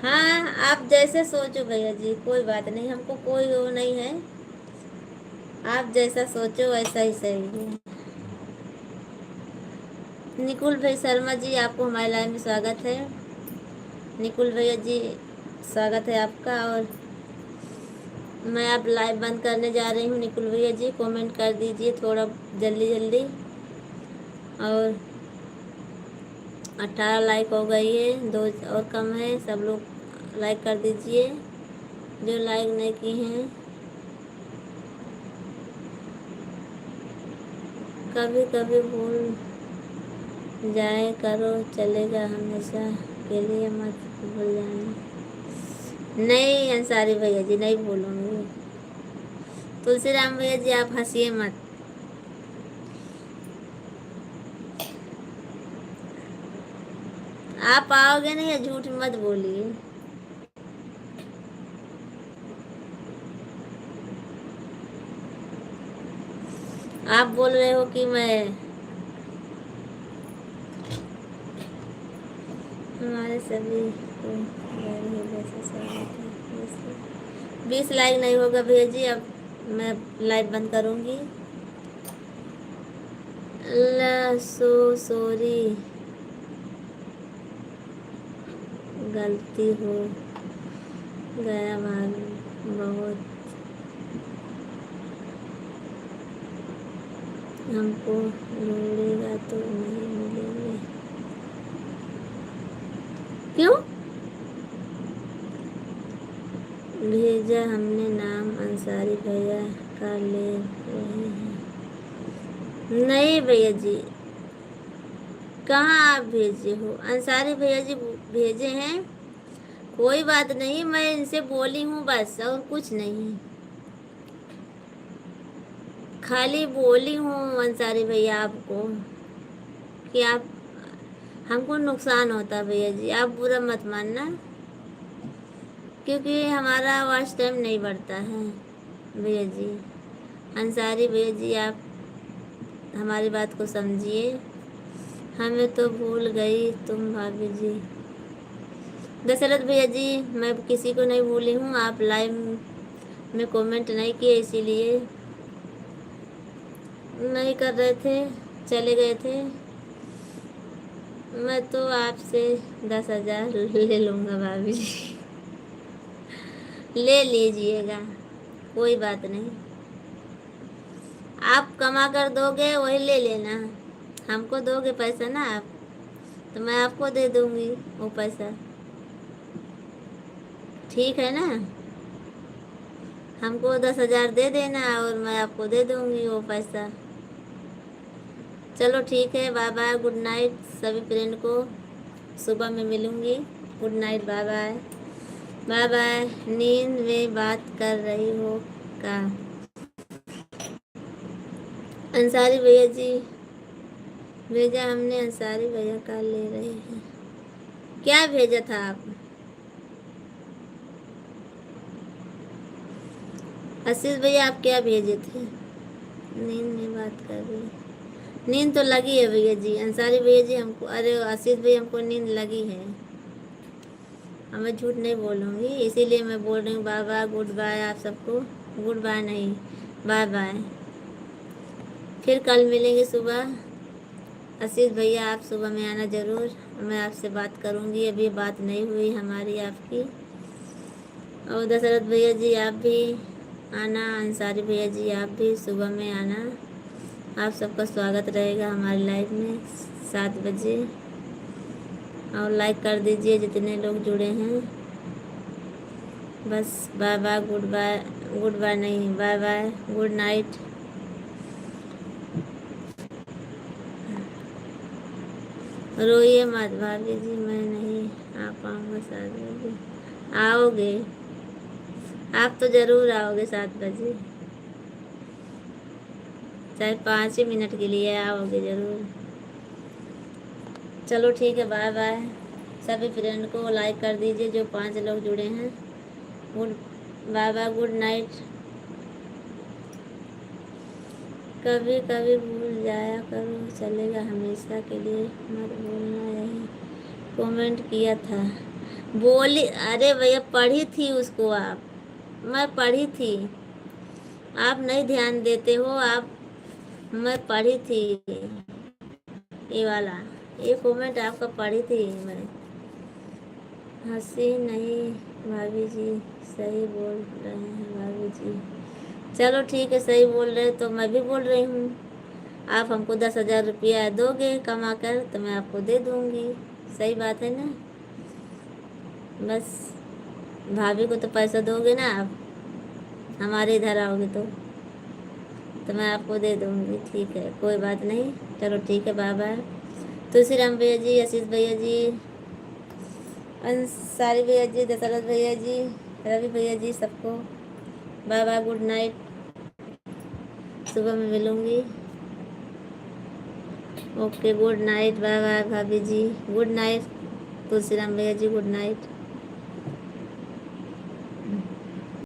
हाँ आप जैसे सोचो भैया जी, कोई बात नहीं, हमको कोई वो नहीं है, आप जैसा सोचो वैसा ही सही है। निकुल भाई शर्मा जी आपको हमारे लाइव में स्वागत है। निकुल भैया जी स्वागत है आपका। और मैं अब लाइव बंद करने जा रही हूँ। निकुल भैया जी कमेंट कर दीजिए थोड़ा जल्दी जल्दी, और 18 लाइक हो गई है, 2 और कम है। सब लोग लाइक कर दीजिए जो लाइक नहीं की हैं। कभी कभी भूल जाए करो, चलेगा, हमेशा के लिए मत भूल जाना। नहीं अंसारी भैया जी, नहीं भूलूंगी। तुलसीराम भैया जी आप हंसिए मत। आप आओगे नहीं, झूठ मत बोलिए। आप बोल रहे हो कि मैं हमारे सभी को 20 लाइक नहीं होगा भैया जी, अब मैं लाइव बंद करूंगी। सॉरी, गलती हो गया भाभी, बहुत हमको ढूंढेगा तो नहीं मिलेंगे। क्यों भेजा हमने, नाम अंसारी भैया का ले रहे हैं। नहीं भैया जी, कहाँ आप भेजे हो? अंसारी भैया जी भेजे हैं। कोई बात नहीं, मैं इनसे बोली हूँ बस, और कुछ नहीं, खाली बोली हूँ अंसारी भैया आपको कि आप हमको नुकसान होता भैया जी, आप बुरा मत मानना, क्योंकि हमारा वॉच टाइम नहीं बढ़ता है भैया जी। अंसारी भैया जी आप हमारी बात को समझिए, हमें तो भूल गई तुम भाभी जी। दशरथ भैया जी मैं किसी को नहीं भूली हूँ, आप लाइव में कमेंट नहीं किए इसीलिए नहीं कर रहे थे, चले गए थे। मैं तो आपसे 10,000 ले लूँगा भाभी जी, ले लीजिएगा, कोई बात नहीं। आप कमा कर दोगे वही ले लेना, हमको दोगे पैसा ना आप, तो मैं आपको दे दूँगी वो पैसा, ठीक है ना? हमको 10,000 दे देना और मैं आपको दे दूँगी वो पैसा। चलो ठीक है, बाय बाय, गुड नाइट सभी फ्रेंड को, सुबह में मिलूँगी। Good night, bye bye, bye bye. नींद में बात कर रही हो का? अंसारी भैया जी भेजा हमने, अंसारी भैया का ले रहे हैं। क्या भेजा था आप? आशीष भैया आप क्या भेजे थे? नींद में बात कर रही, नींद तो लगी है भैया जी। अंसारी भैया जी हमको, अरे आशीष भैया हमको नींद लगी है, अब मैं झूठ नहीं बोलूँगी, इसीलिए मैं बोल रही हूँ बाय बाय, गुड बाय आप सबको। गुड बाय नहीं, बाय बाय, फिर कल मिलेंगे सुबह। आशीष भैया आप सुबह में आना ज़रूर, मैं आपसे बात करूँगी, अभी बात नहीं हुई हमारी आपकी। और दशरथ भैया जी आप भी आना, अंसारी भैया जी आप भी सुबह में आना, आप सबका स्वागत रहेगा हमारी लाइव में 7 बजे। और लाइक कर दीजिए जितने लोग जुड़े हैं। बस bye bye, good bye, good bye नहीं, बाय बाय, गुड नाइट। रोइए मत भाभी जी, मैं नहीं आ पाऊँगा 7 बजे। आओगे, आप तो ज़रूर आओगे 7 बजे, चाहे 5 ही मिनट के लिए आओगे ज़रूर। चलो ठीक है, बाय बाय। सभी फ्रेंड को लाइक कर दीजिए जो 5 लोग जुड़े हैं। Good bye bye, good night. कभी कभी भूल जाया करो, चलेगा, हमेशा के लिए मत भूलना, यही कमेंट किया था। बोली, अरे भैया पढ़ी थी उसको आप, मैं पढ़ी थी, आप नहीं ध्यान देते हो आप। मैं पढ़ी थी ये वाला, ये कमेंट आपका पढ़ी थी मैं। हंसी नहीं भाभी जी, सही बोल रहे हैं भाभी जी। चलो ठीक है, सही बोल रहे तो मैं भी बोल रही हूँ। आप हमको 10,000 रुपया दोगे कमा कर तो मैं आपको दे दूँगी। सही बात है ना। बस भाभी को तो पैसा दोगे ना आप, हमारे इधर आओगे तो मैं आपको दे दूँगी। ठीक है, कोई बात नहीं। चलो ठीक है, बाय बाय। तुलसीराम भैया जी, आशीष भैया जी, अंसारी भैया जी, दशरथ भैया जी, रवि भैया जी, सबको बाय बाय, गुड नाइट। सुबह में मिलूँगी। Okay, good night, bye bye भाभी जी, गुड नाइट। तुलसीराम भैया जी, गुड नाइट।